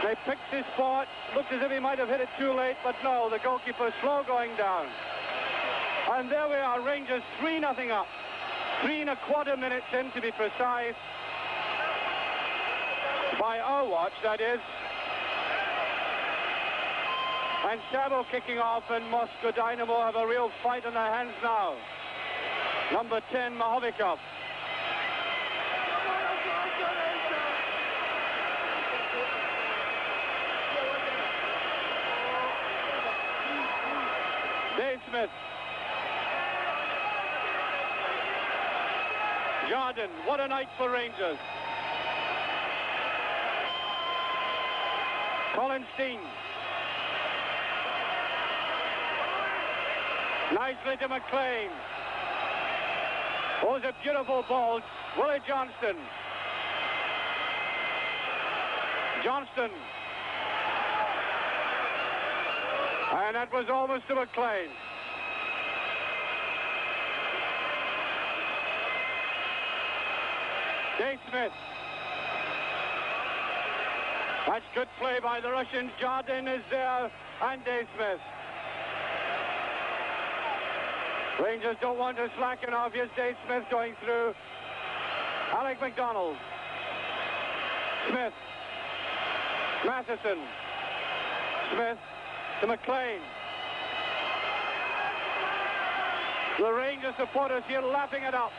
They picked his spot. Looked as if he might have hit it too late, but no, the goalkeeper slow going down. And there we are, Rangers 3-0 up. 3 1/4 minutes in, to be precise. By our watch, that is. And Sabo kicking off, and Moscow Dynamo have a real fight in their hands now. Number 10, Mahovikov. Dave Smith. Jardine, what a night for Rangers. Colin Steen. Nicely to McLean. Oh, it's a beautiful ball. Willie Johnston. Johnston. And that was almost to McLean. Dave Smith. That's good play by the Russians. Jardine is there, and Dave Smith. Rangers don't want to slacken off. Here's Dave Smith going through. Alec MacDonald. Smith. Matheson. Smith to McLean. The Rangers supporters here lapping it up.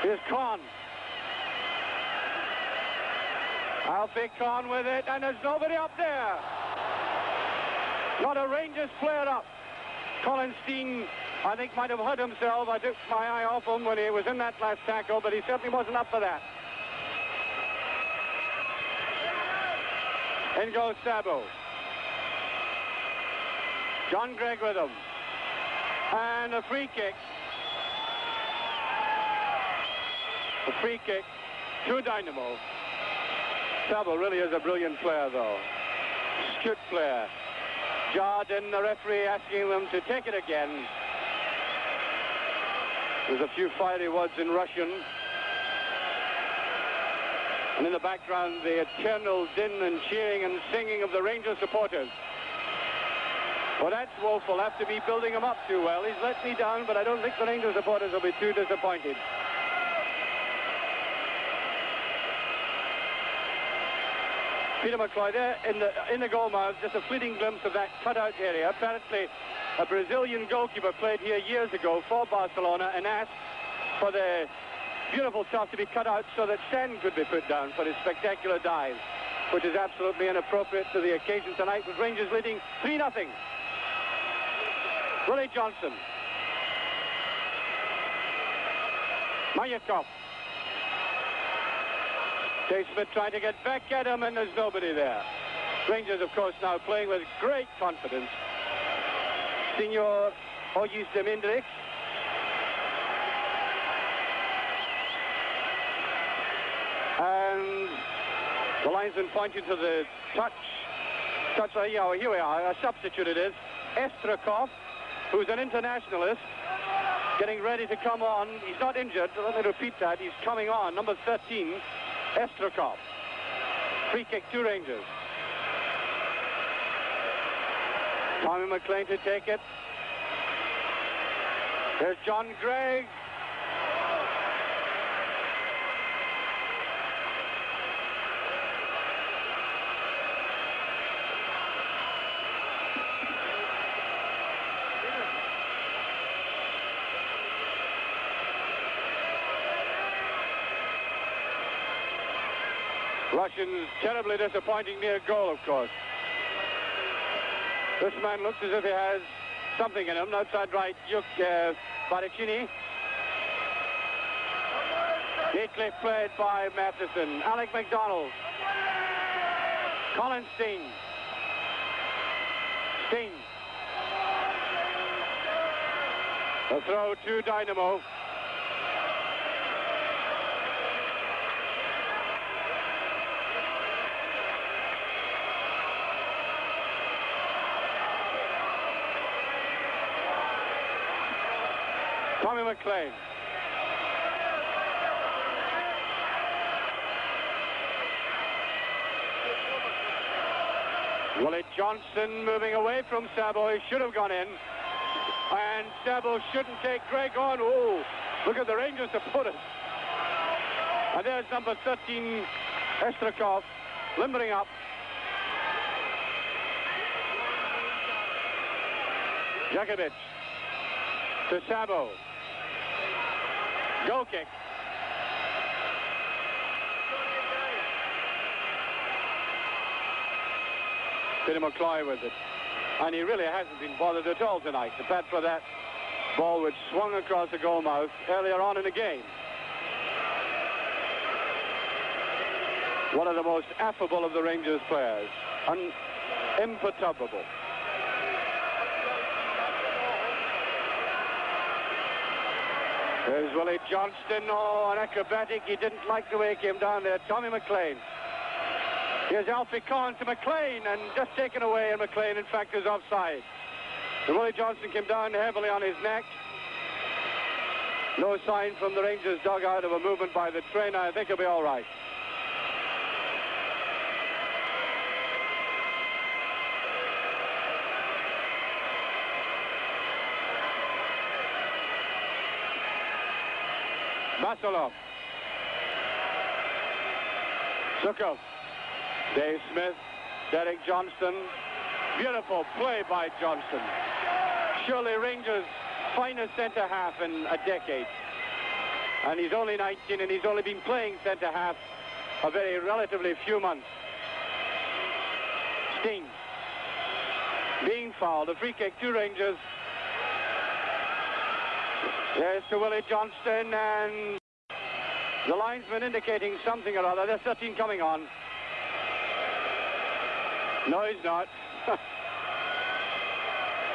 Here's Kahn. Alfie Kahn with it, and there's nobody up there. Not a Rangers player up. Colin Steen, I think, might have hurt himself. I took my eye off him when he was in that last tackle, but he certainly wasn't up for that. In goes Sabo. John Gregg with him. And a free kick. A free kick to Dynamo. Sabo really is a brilliant player, though. Astute player. Jardine, the referee, asking them to take it again. There's a few fiery words in Russian. And in the background, the eternal din and cheering and singing of the Rangers supporters. Well, that's woeful. After me building him up too well. He's let me down, but I don't think the Rangers supporters will be too disappointed. Peter McCloy there in the goal mouth, just a fleeting glimpse of that cutout area. Apparently, a Brazilian goalkeeper played here years ago for Barcelona and asked for the beautiful stuff to be cut out so that sand could be put down for his spectacular dive, which is absolutely inappropriate to the occasion tonight, with Rangers leading 3-0. Willie Johnston. Mayakov. Dave Smith trying to get back at him, and there's nobody there. Rangers, of course, now playing with great confidence. Senor Auguste Mindrix. And the linesman pointing to the touch. Yeah, here we are. A substitute it is. Estrakov, who's an internationalist, getting ready to come on. He's not injured. Let me repeat that. He's coming on. Number 13. Estrakov. Free kick to Rangers. Tommy McLean to take it. There's John Gregg. Russians terribly disappointing near goal, of course. This man looks as if he has something in him. Outside right, Baricini. Neatly played by Matheson. Alec MacDonald. Colin Steen. Steen. A throw to Dynamo. Tommy McLean. Willie Johnson moving away from Sabo. He should have gone in. And Sabo shouldn't take Greg on. Oh, look at the Rangers to put it. And there's number 13, Estrakov, limbering up. Jakovic to Sabo. Goal kick. Peter McCloy with it. And he really hasn't been bothered at all tonight, apart from that ball which swung across the goal mouth earlier on in the game. One of the most affable of the Rangers players. Imperturbable. There's Willie Johnston. Oh, an acrobatic. He didn't like the way he came down there. Tommy McLean. Here's Alfie Conn to McLean, and just taken away, and McLean, in fact, is offside. And Willie Johnston came down heavily on his neck. No sign from the Rangers dugout of a movement by the trainer. I think he'll be all right. Basalov. Zukov. Dave Smith. Derek Johnston. Beautiful play by Johnston. Surely Rangers' finest centre-half in a decade. And he's only 19, and he's only been playing centre-half a very relatively few months. Steen. Being fouled. A free kick to Rangers. Yes, to Willie Johnston, and the linesman indicating something or other. There's 13 coming on. No, he's not.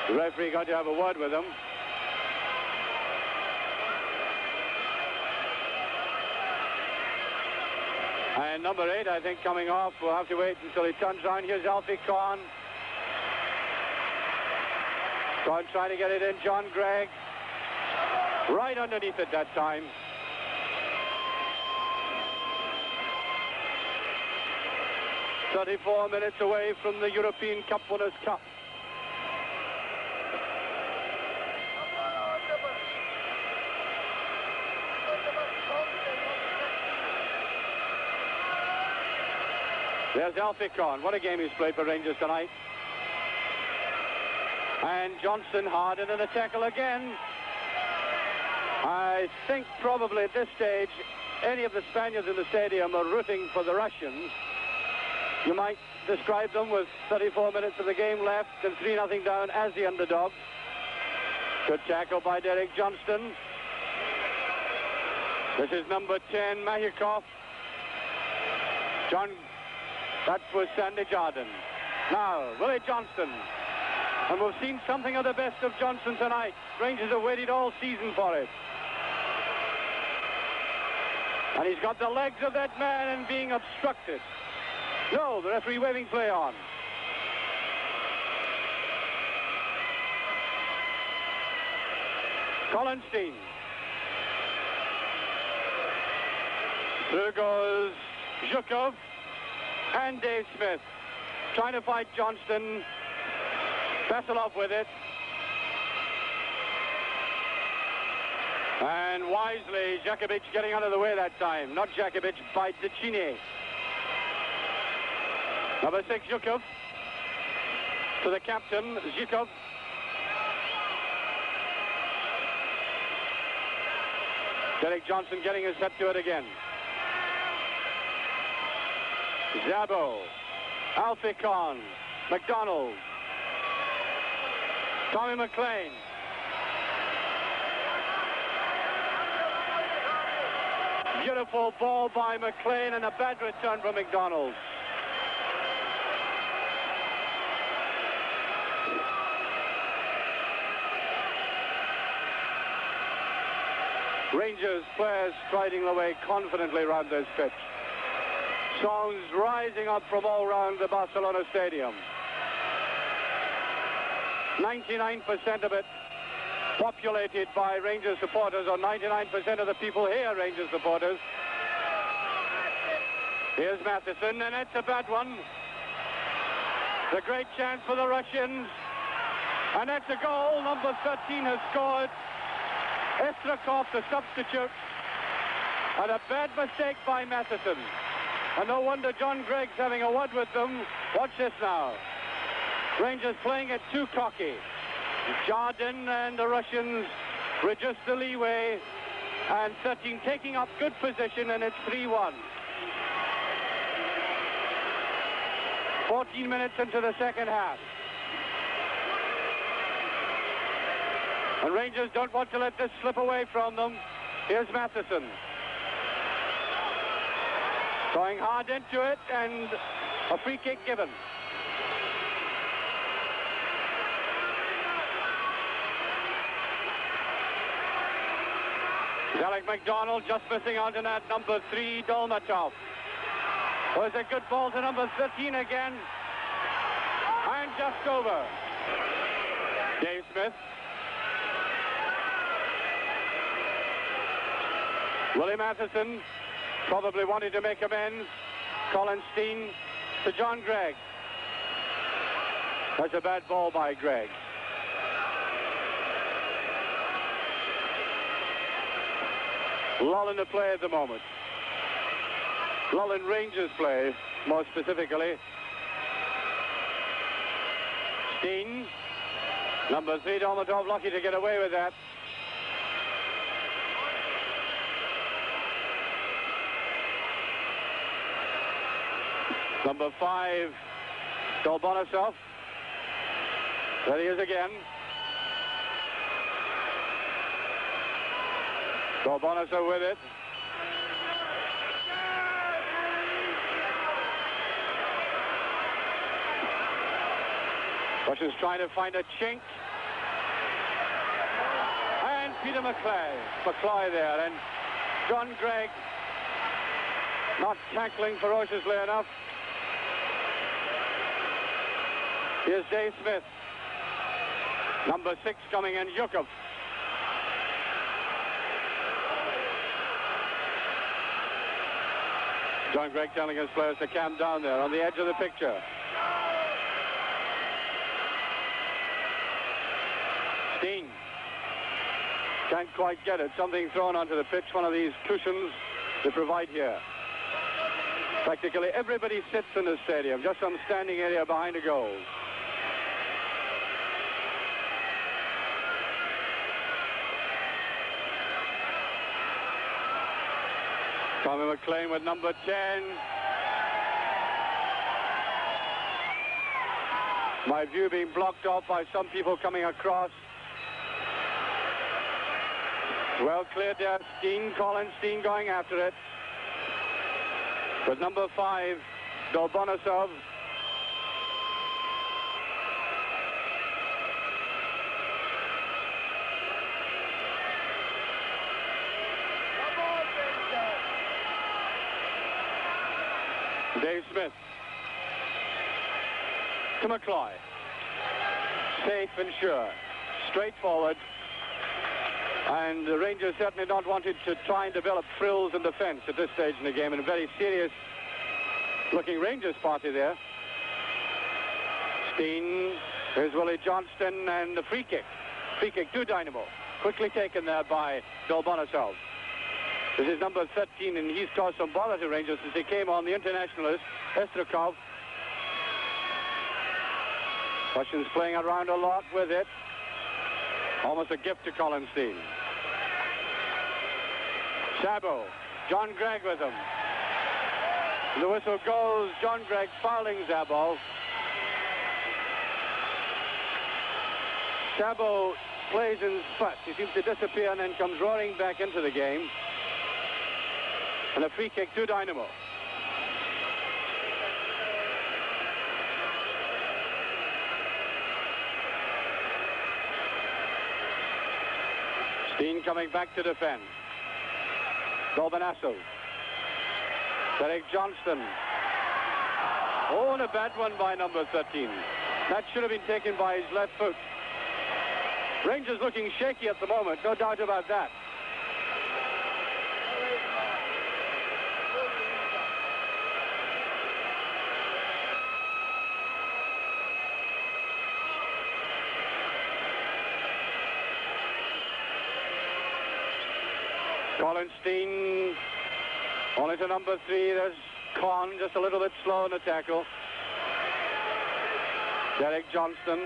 The referee got to have a word with him. And number 8, I think, coming off. We'll have to wait until he turns around. Here's Alfie Conn. Conn trying to get it in. John Gregg. Right underneath it that time. "34 minutes away from the European Cup Winners' Cup. There's Alfie Conn. What a game he's played for Rangers tonight. And Johnson hard into the tackle again. I think probably at this stage, any of the Spaniards in the stadium are rooting for the Russians. You might describe them with 34 minutes of the game left and 3-0 down as the underdogs. Good tackle by Derek Johnston. This is number 10, Mahyukov. That was Sandy Jardine. Now, Willie Johnston. And we've seen something of the best of Johnson tonight. Rangers have waited all season for it. And he's got the legs of that man and being obstructed. No, the referee waving play on. Colin Steen. Through goes Zhukov and Dave Smith. Trying to fight Johnston. Veselov with it. And wisely, Jakovic getting out of the way that time. Not Jakovic, by Decine. Number 6, Zhukov. To the captain, Zhukov. Derek Johnson getting his head to it again. Zabo. Alfie Kahn. McDonald. Tommy McLean. Beautiful ball by McLean and a bad return from McDonald. Rangers players striding the way confidently around this pitch. Songs rising up from all around the Barcelona stadium. 99% of it populated by Rangers supporters, or 99% of the people here Rangers supporters. Here's Matheson, and it's a bad one. The great chance for the Russians, and that's a goal. Number 13 has scored. Estrakov, the substitute, and a bad mistake by Matheson. And no wonder John Gregg's having a word with them. Watch this now. Rangers playing it too cocky. Jardin and the Russians reduce the leeway, and 13 taking up good position, and it's 3-1. 14 minutes into the second half. And Rangers don't want to let this slip away from them. Here's Matheson. Going hard into it, and a free kick given. Alec McDonald just missing out on that. Number 3, Dolmatov. Was a good ball to number 13 again. And just over. Dave Smith. Willie Matheson probably wanted to make amends. Colin Steen to John Gregg. That's a bad ball by Gregg. Lull in the play at the moment. Lull in Rangers play, more specifically. Steen. Number 3, Dolmatov, lucky to get away with that. Number 5, Dolbonisov. There he is again. Dolbonisov with it. Russians trying to find a chink. And Peter McCloy there. And John Gregg not tackling ferociously enough. Here's Dave Smith. Number 6 coming in, Zhukov. John Gregg telling his players to calm down there on the edge of the picture. Steen. Can't quite get it. Something thrown onto the pitch, one of these cushions they provide here. Practically everybody sits in the stadium, just some standing area behind the goals. Tommy McLean with number 10. My view being blocked off by some people coming across. Well cleared there. Steen, Colin Steen going after it. With number 5, Dolbonisov. Dave Smith to McCloy. Safe and sure. Straightforward. And the Rangers certainly not wanted to try and develop frills in defense at this stage in the game. And a very serious looking Rangers party there. Steen Here's Willie Johnston and the free kick. Free kick to Dynamo. Quickly taken there by Dolbonisov. This is number 13, and he's caused some bother to Rangers since he came on, the internationalist, Estrakov. Russians playing around a lot with it. Almost a gift to Collinstein. Sabo, John Gregg with him. The whistle goes, John Gregg fouling Zabov. Sabo plays in spurts. He seems to disappear and then comes roaring back into the game. And a free kick to Dynamo. Steen coming back to defend. Dolbonisov. Derek Johnston. Oh, and a bad one by number 13. That should have been taken by his left foot. Rangers looking shaky at the moment, no doubt about that. Collinstein only to number 3. There's Conn, just a little bit slow in the tackle. Derek Johnston.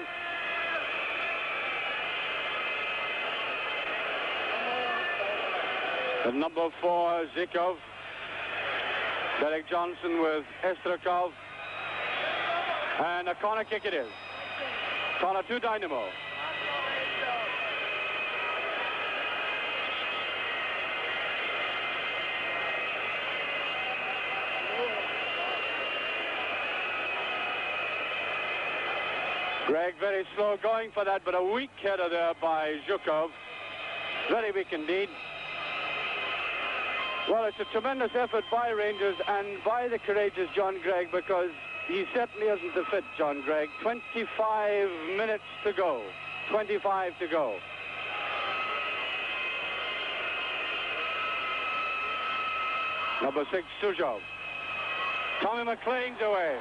And number 4, Zykov. Derek Johnson with Estrakov. And a corner kick it is. Corner to Dynamo. Gregg very slow going for that, but a weak header there by Zhukov. Very weak indeed. Well, it's a tremendous effort by Rangers and by the courageous John Gregg, because he certainly isn't the fit John Gregg. 25 minutes to go. 25 to go. Number 6, Suzhov. Tommy McLean's away.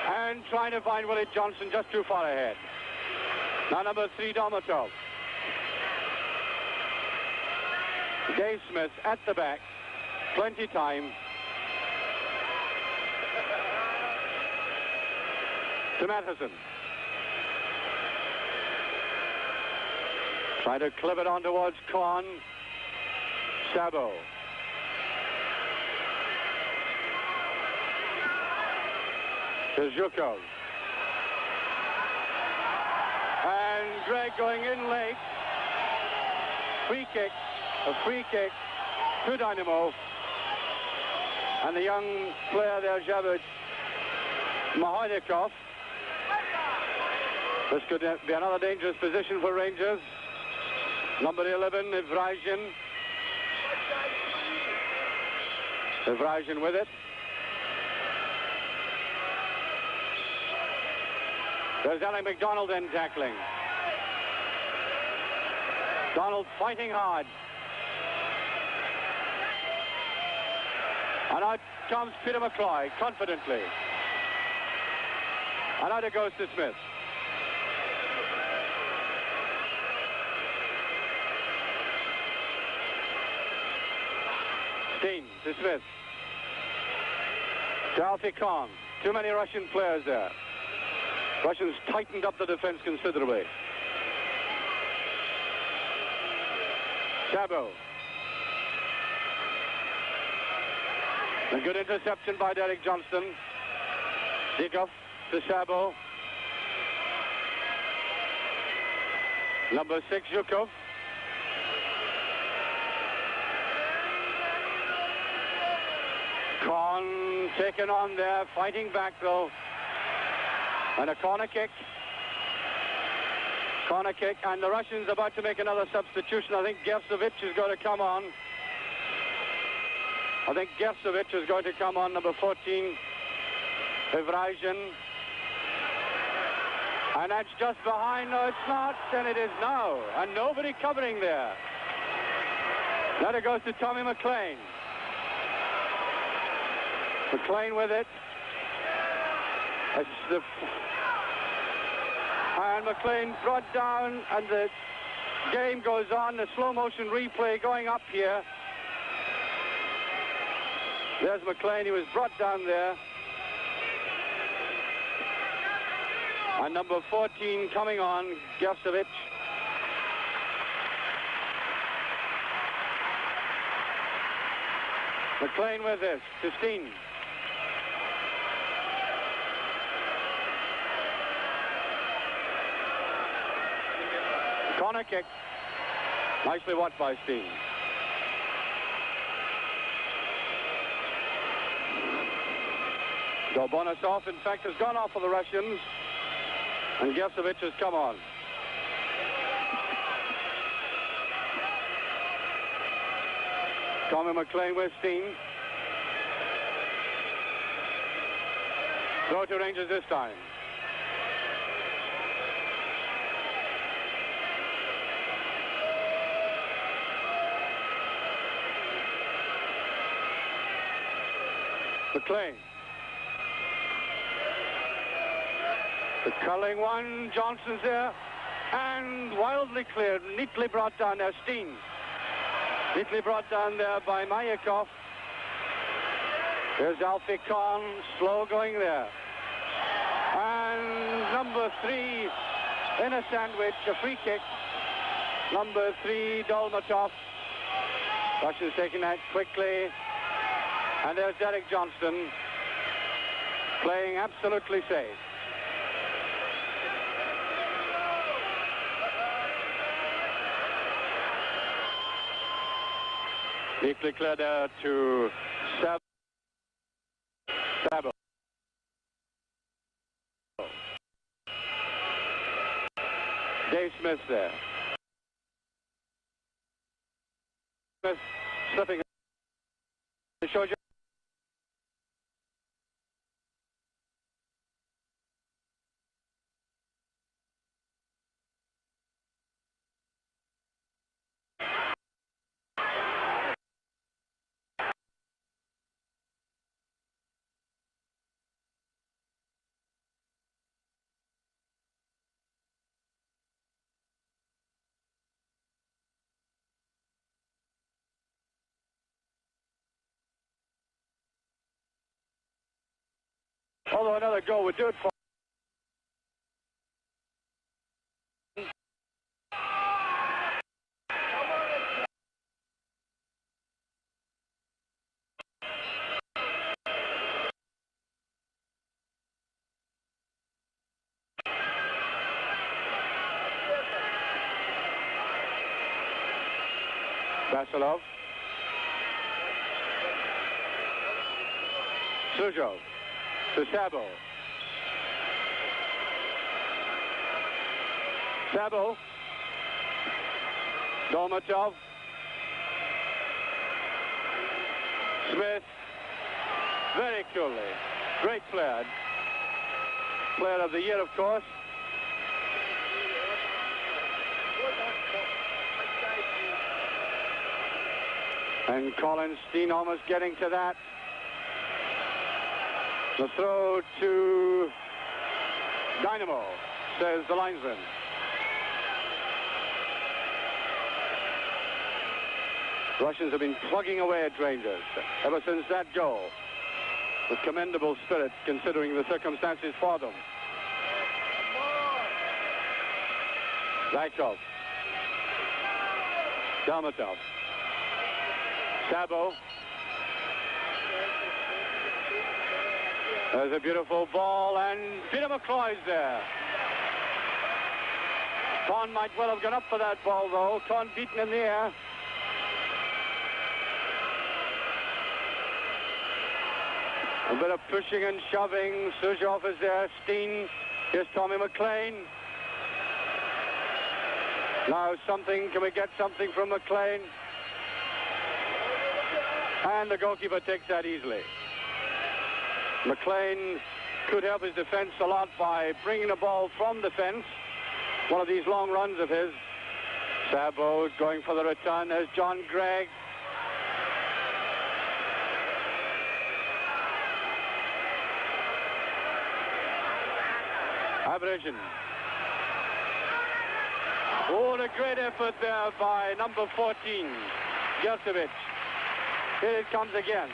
And trying to find Willie Johnson just too far ahead. Now number 3, Domatov. Dave Smith at the back. Plenty time. To Matheson. Trying to clip it on towards Conn. Sabo. To Zhukov. And Gregg going in late. Free kick. A free kick to Dynamo. And the young player there, Javed Mahonikov. This could be another dangerous position for Rangers. Number 11, Evrazhin. Evrazhin with it. There's Alec MacDonald then tackling. Donald fighting hard. And out comes Peter McCloy confidently. And out it goes to Smith. Steen to Smith. To Alfie Conn. Too many Russian players there. Russians tightened up the defense considerably. Sabo. A good interception by Derek Johnston. Zykov to Sabo. Number 6, Zhukov. Conn taken on there, fighting back though. And a corner kick. Corner kick, and the Russians about to make another substitution. I think Gersovic is going to come on. I think Gersovic is going to come on, number 14, Evrazhin. And that's just behind. No, it's not. And it is now. And nobody covering there. Now it goes to Tommy McLean. McLean with it. And McLean brought down, and the game goes on. The slow motion replay going up here. There's McLean. He was brought down there. And number 14 coming on, Gersovic. McLean with this to Steen. Corner kick. Nicely watched by Steen. Gorbonosov, in fact, has gone off for the Russians. And Gersovic has come on. Tommy McLean with Steen. Throw to Rangers this time. McLean. The culling one, Johnson's there, and wildly cleared, neatly brought down there, Steen. Neatly brought down there by Mayakov. There's Alfie Kahn, slow going there. And number 3 in a sandwich, a free kick. Number 3, Dolmatov. Russians taking that quickly. And there's Derek Johnston playing absolutely safe. Deeply cleared out to Sabo. Dave Smith there. Smith slipping. Shows you. Although another goal would do it for Vasilov. Suzhov to Sabo. Sabo. Dolmatov. Smith. Very coolly. Great player. Player of the year, of course. And Colin Steen almost getting to that. The throw to Dynamo, says the linesman. Russians have been plugging away at Rangers ever since that goal, with commendable spirit considering the circumstances for them. Zykov. Dalmatov. Sabo. There's a beautiful ball, and Peter McCloy's there. Con might well have gone up for that ball, though. Con beaten in the air. A bit of pushing and shoving. Suzhov is there. Steen. Here's Tommy McLean. Now something. Can we get something from McLean? And the goalkeeper takes that easily. McLean could help his defense a lot by bringing the ball from defense. One of these long runs of his. Sabo going for the return. There's John Gregg. Aberration. Oh, a great effort there by number 14, Gershevich. Here it comes again.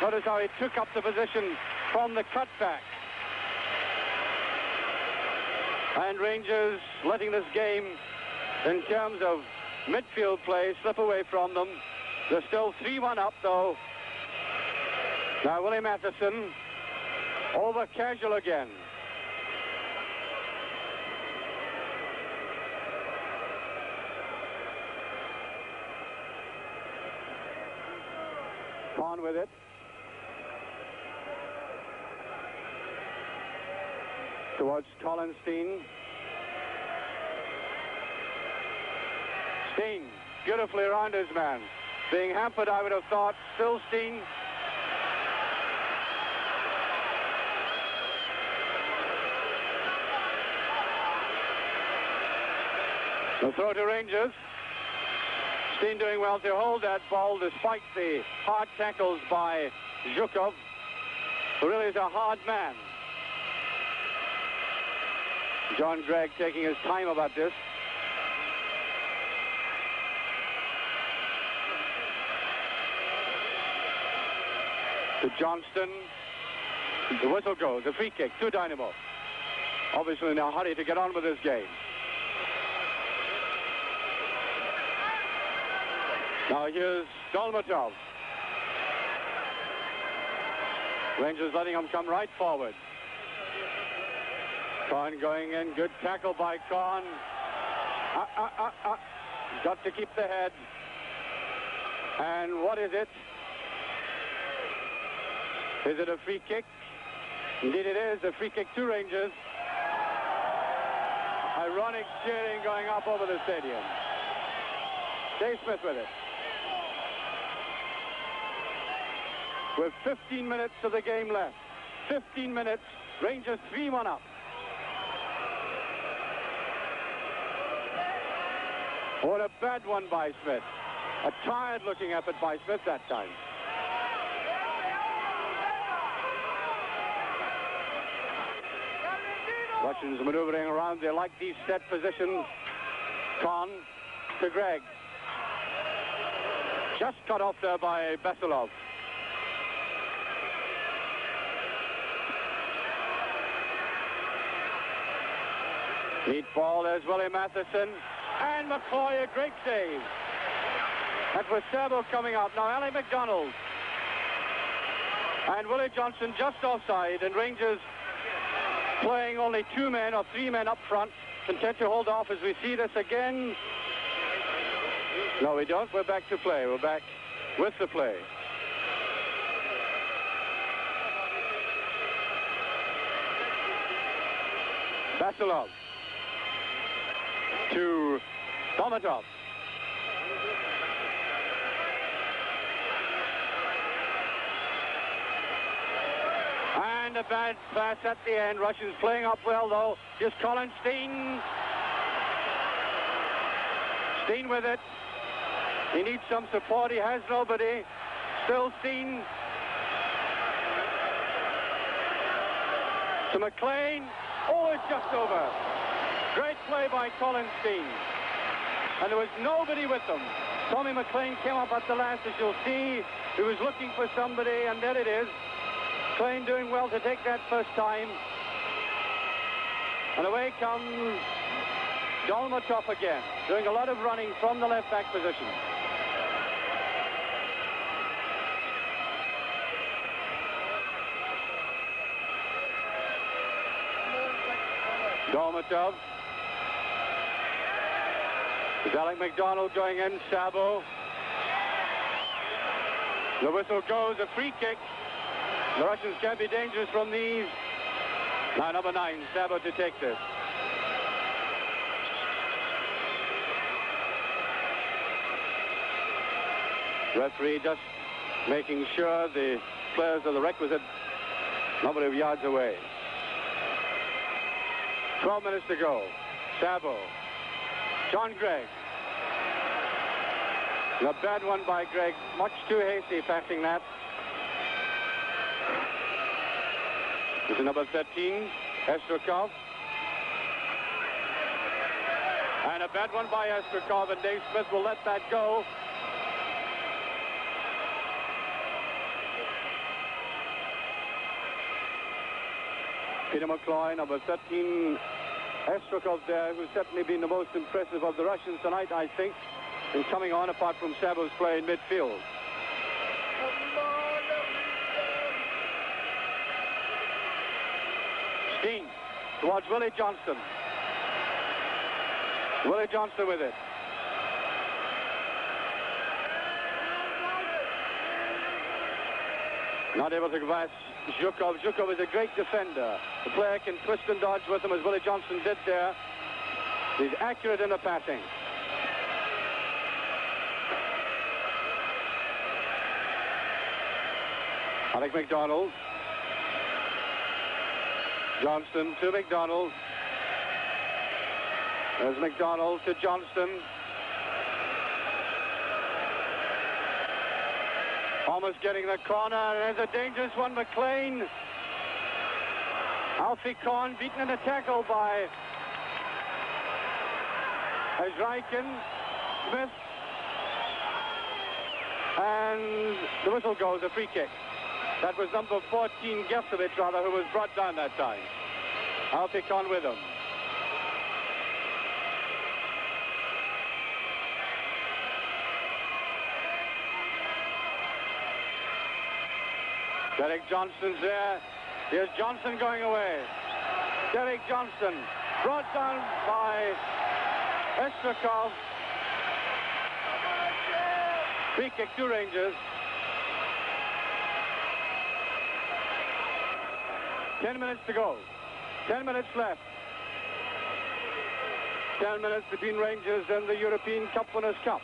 Notice how he took up the position from the cutback. And Rangers letting this game, in terms of midfield play, slip away from them. They're still 3-1 up, though. Now, Willie Matheson, over casual again. On with it. Towards Colin Steen. Steen, beautifully around his man. Being hampered, I would have thought. Still Steen. The throw to Rangers. Steen doing well to hold that ball despite the hard tackles by Zhukov, who really is a hard man. John Gregg taking his time about this. To Johnston. The whistle goes. A free kick to Dynamo. Obviously in a hurry to get on with this game. Now here's Dolmatov. Rangers letting him come right forward. Kahn going in. Good tackle by Kahn. Got to keep the head. And what is it? Is it a free kick? Indeed it is. A free kick to Rangers. Ironic cheering going up over the stadium. Dave Smith with it. With 15 minutes of the game left. 15 minutes. Rangers 3-1 up. What a bad one by Smith. A tired-looking effort by Smith that time. Russians maneuvering around. They like these set positions. Kahn to Gregg. Just cut off there by Basilov. Neat ball. There's Willie Matheson. And McCoy, a great save. That was Sabo coming up. Now Ali McDonald. And Willie Johnson just offside. And Rangers playing only 2 men or 3 men up front. Content to hold off as we see this again. No, we don't. We're back to play. We're back with the play. Basilov. To Dolmatov. And a bad pass at the end. Russians playing up well, though. Just Colin Steen. Steen with it. He needs some support. He has nobody. Still Steen. To McLean. Oh, it's just over. Great play by Colin Steen. And there was nobody with them. Tommy McLean came up at the last, as you'll see. He was looking for somebody, and there it is. McLean doing well to take that first time. And away comes Dolmatov again, doing a lot of running from the left-back position. Dolmatov. Is Alec McDonald going in? Sabo. The whistle goes, a free kick. The Russians can be dangerous from these. Now number 9, Sabo to take this. Referee just making sure the players are the requisite number of yards away. 12 minutes to go. Sabo. John Gregg. A bad one by Gregg. Much too hasty passing that. This is number 13, Estrokov. And a bad one by Estrakov, and Dave Smith will let that go. Peter McCloy, number 13, Estrakov there, who's certainly been the most impressive of the Russians tonight, I think, in coming on, apart from Sabo's play in midfield. Steen towards Willie Johnston. Willie Johnston with it. Not able to pass Zhukov. Zhukov is a great defender. The player can twist and dodge with him, as Willie Johnston did there. He's accurate in the passing. Alec McDonald. Johnston to McDonald. There's McDonald to Johnston. Almost getting the corner. There's a dangerous one, McLean. Alfie Korn beaten in a tackle by Azraikin. Smith. And the whistle goes, a free kick. That was number 14, Geftovich, rather, who was brought down that time. Alfie Korn with him. Derek Johnston's there. Here's Johnson going away. Derek Johnston brought down by Estrakov. Free kick to Rangers. 10 minutes to go. 10 minutes left. 10 minutes between Rangers and the European Cup Winners' Cup.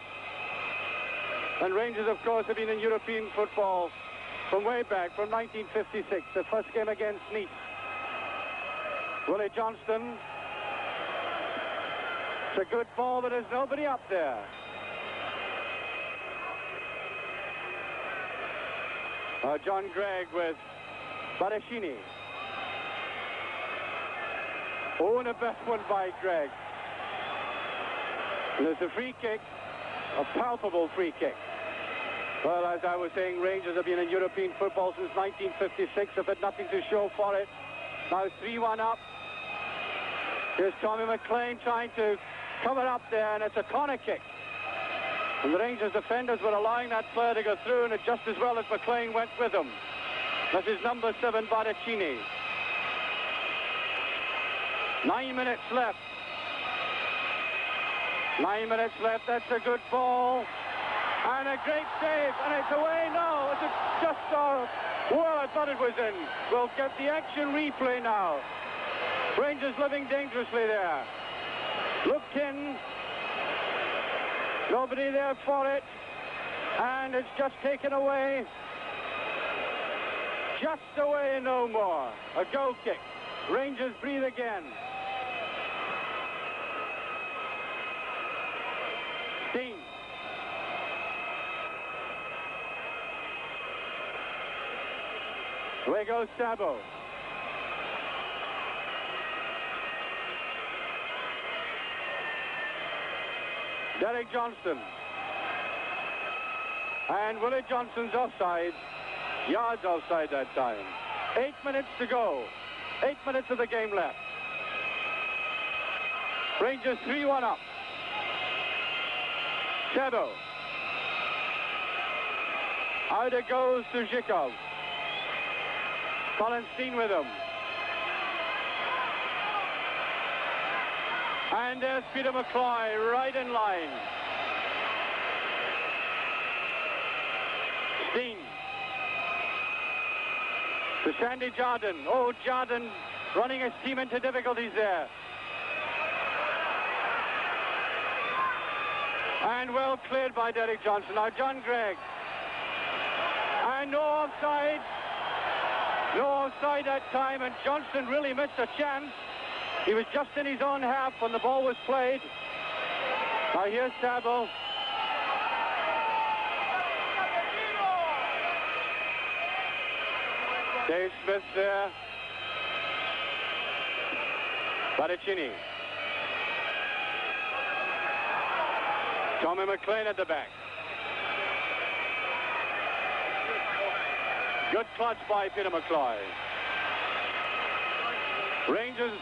And Rangers, of course, have been in European football from way back, from 1956, the first game against Nice. Willie Johnston. It's a good ball, but there's nobody up there. John Gregg with Barashini. Oh, and a bad one by Gregg. There's a free kick, a palpable free kick. Well, as I was saying, Rangers have been in European football since 1956. Have had nothing to show for it. Now 3-1 up. Here's Tommy McLean trying to cover up there, and it's a corner kick. And the Rangers defenders were allowing that player to go through, and it just as well as McLean went with him. That is number 7, Baracchini. 9 minutes left. 9 minutes left. That's a good ball. And a great save. And it's away. No, it's just well, I thought it was in. We'll get the action replay now. Rangers living dangerously there. Looked in. Nobody there for it. And it's just taken away. Just away, no more. A goal kick. Rangers breathe again. Steen. Away goes Sabo. Derek Johnston. And Willie Johnston's offside. Yards offside that time. 8 minutes to go. 8 minutes of the game left. Rangers 3-1 up. Sabo. Out it goes to Zhikov. Colin Steen with him. And there's Peter McCloy right in line. Steen. To Sandy Jardine. Oh, Jardine running his team into difficulties there. And well cleared by Derek Johnson. Now John Gregg. And no offside. No offside that time, and Johnston really missed a chance. He was just in his own half when the ball was played. Now here's Sabo. Dave Smith there. Baracchini. Tommy McLean at the back. Good clutch by Peter McCloy. Rangers,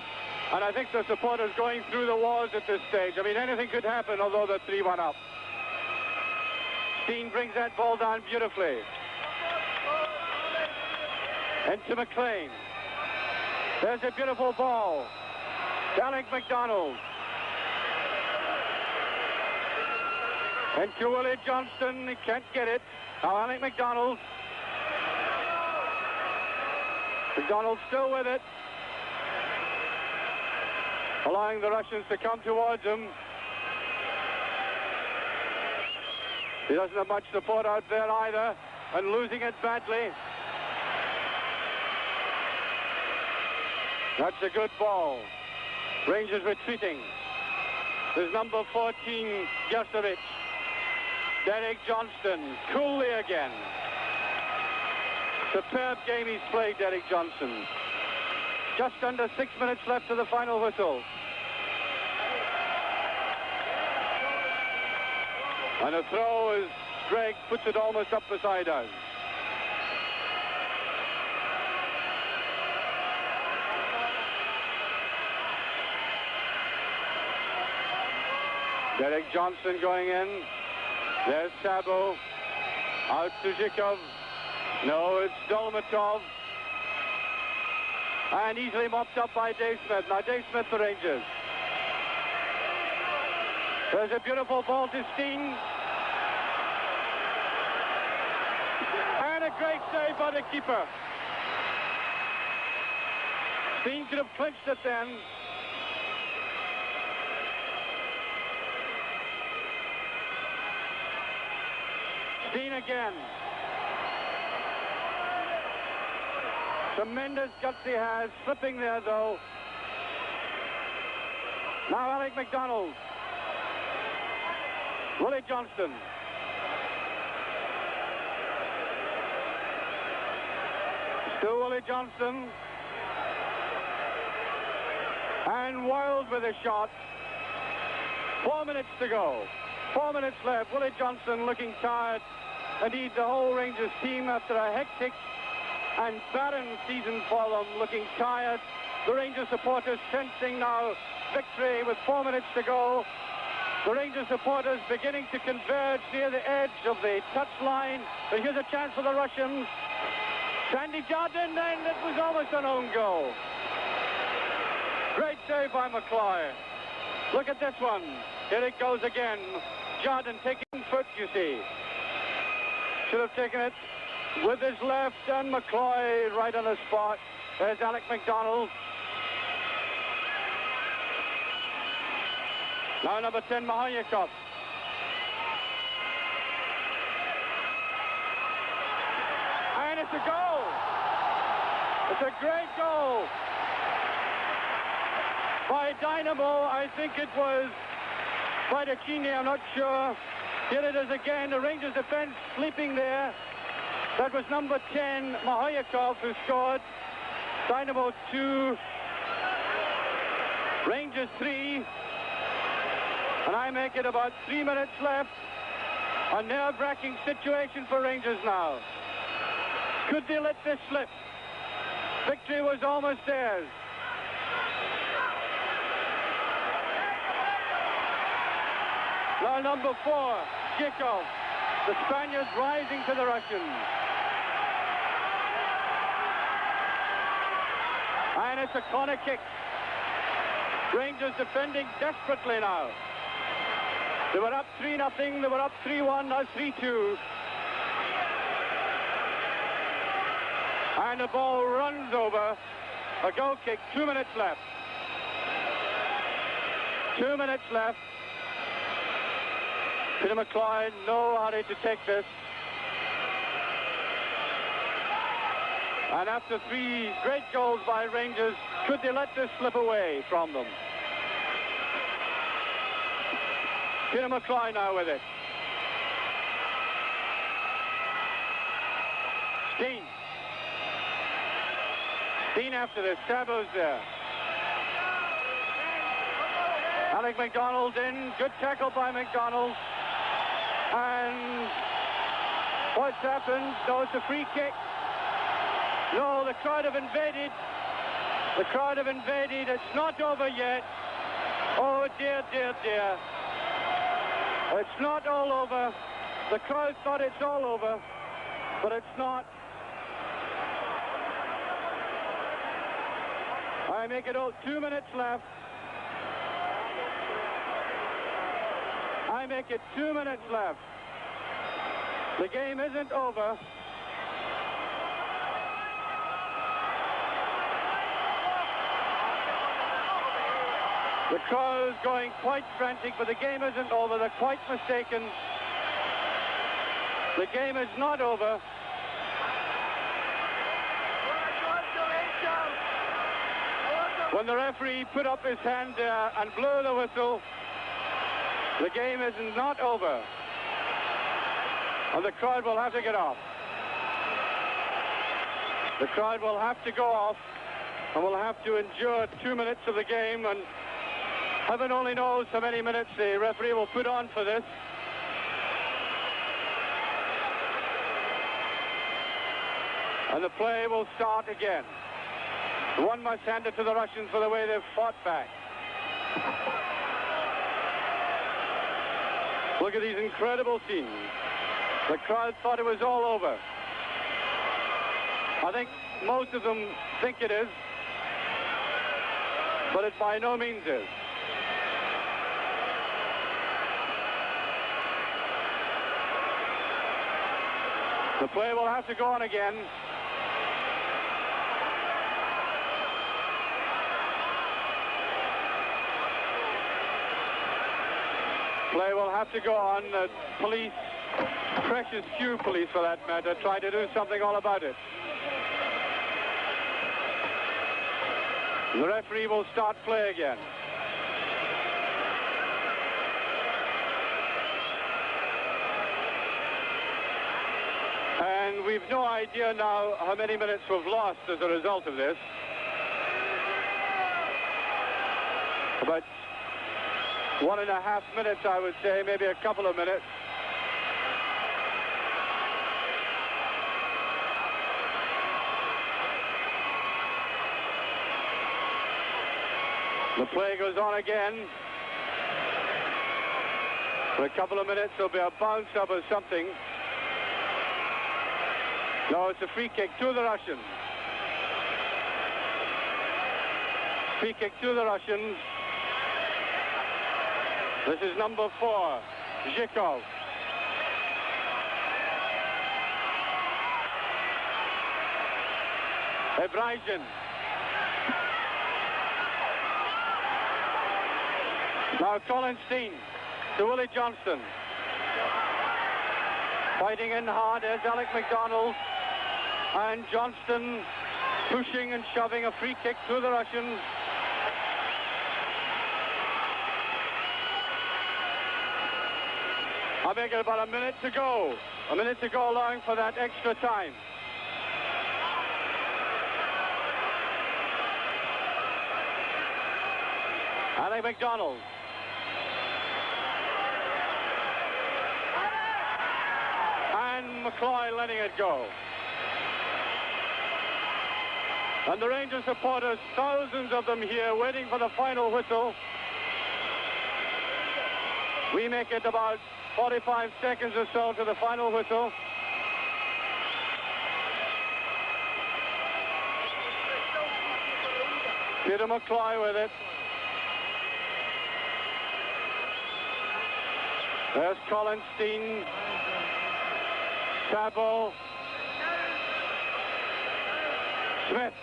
and I think the supporters going through the walls at this stage. I mean, anything could happen, although they're 3-1 up. Steen brings that ball down beautifully. Into McLean. There's a beautiful ball. Alec McDonald. Into Willie Johnston. He can't get it. Now Alec McDonald. McDonald still with it. Allowing the Russians to come towards him. He doesn't have much support out there either, and losing it badly. That's a good ball. Rangers retreating. There's number 14, Gersovic. Derek Johnston, coolly again. Superb game he's played, Derek Johnson. Just under 6 minutes left to the final whistle. And a throw as Greg puts it almost up beside us. Derek Johnson going in. There's Sabo. Out to Zhikov. No, it's Dolmatov. And easily mopped up by Dave Smith. Now Dave Smith for Rangers. There's a beautiful ball to Steen. And a great save by the keeper. Steen could have clinched it then. Steen again. Tremendous guts he has. Slipping there though. Now Alec McDonald. Willie Johnston. Still Willie Johnston. And Wild with a shot. 4 minutes to go. 4 minutes left. Willie Johnston looking tired. Indeed, the whole Rangers team after a hectic and barren season for them, looking tired. The Rangers supporters sensing now victory with 4 minutes to go. The Rangers supporters beginning to converge near the edge of the touch line. But here's a chance for the Russians. Sandy Jardin, and it was almost an own goal. Great save by McCloy. Look at this one. Here it goes again. Jardin taking foot, you see. Should have taken it with his left, and McCloy right on the spot. There's Alec McDonald. Now number 10, Mahonyakov. And it's a goal. It's a great goal by Dynamo. I think it was by Dacini, I'm not sure. Here it is again, the Rangers defense sleeping there. That was number 10, Mahonyakov, who scored. Dynamo 2, Rangers 3. And I make it about 3 minutes left. A nerve-wracking situation for Rangers now. Could they let this slip? Victory was almost theirs. Now number 4, Zhikov. The Spaniards rising to the Russians. And it's a corner kick. Rangers defending desperately now. They were up 3-0, they were up 3-1, now 3-2. And the ball runs over. A goal kick, 2 minutes left. 2 minutes left. Peter McCloy, no hurry to take this. And after 3 great goals by Rangers, could they let this slip away from them? Peter McCloy now with it. Steen. Steen after this. Sabo's there. Alec McDonald in. Good tackle by McDonald. And what's happened? No, it's a free kick. No, the crowd have invaded. The crowd have invaded. It's not over yet. Oh, dear, dear, dear. It's not all over. The crowd thought it's all over, but it's not. I make it 2 minutes left. I make it 2 minutes left. The game isn't over. The crowd is going quite frantic, but the game isn't over. They're quite mistaken. The game is not over. When the referee put up his hand there and blew the whistle, the game is not over. And the crowd will have to get off. The crowd will have to go off and will have to endure 2 minutes of the game, and heaven only knows how many minutes the referee will put on for this. And the play will start again. One must hand it to the Russians for the way they've fought back. Look at these incredible scenes. The crowd thought it was all over. I think most of them think it is, but it by no means is. The play will have to go on again. Play will have to go on. Police, precious few police for that matter, try to do something all about it. The referee will start play again. And we've no idea now how many minutes we've lost as a result of this. About 1.5 minutes, I would say, maybe a couple of minutes. The play goes on again. For a couple of minutes, there'll be a bounce up or something. No, it's a free kick to the Russians. Free kick to the Russians. This is number 4, Zhikov. Ebrajin. Now Colin Steen to Willie Johnston. Fighting in hard as Alec MacDonald. And Johnston pushing and shoving a free kick to the Russians. I think about a minute to go. A minute to go, allowing for that extra time. Alec MacDonald. And McCloy letting it go. And the Rangers supporters, thousands of them here, waiting for the final whistle. We make it about 45 seconds or so to the final whistle. Peter McCloy with it. There's Colin Steen. Sabo. Smith.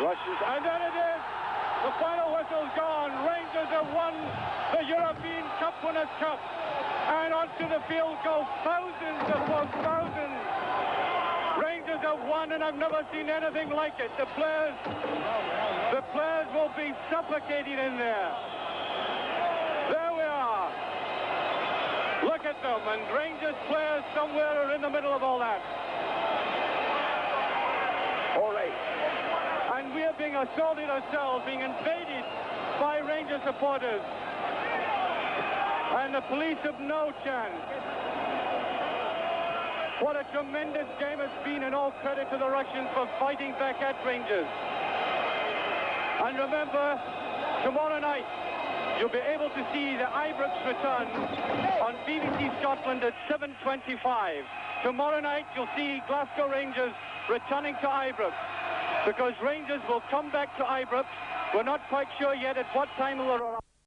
Russians, and there it is. The final whistle's gone. Rangers have won the European Cup Winners' Cup. And onto the field go thousands upon thousands. Rangers have won, and I've never seen anything like it. The players will be suffocating in there. There we are. Look at them, and Rangers players somewhere are in the middle of all that. All right. And we are being assaulted ourselves, being invaded by Rangers supporters. And the police have no chance. What a tremendous game it's been, and all credit to the Russians for fighting back at Rangers. And remember, tomorrow night, you'll be able to see the Ibrox return on BBC Scotland at 7:25. Tomorrow night, you'll see Glasgow Rangers returning to Ibrox, because Rangers will come back to Ibrox. We're not quite sure yet at what time they'll arrive.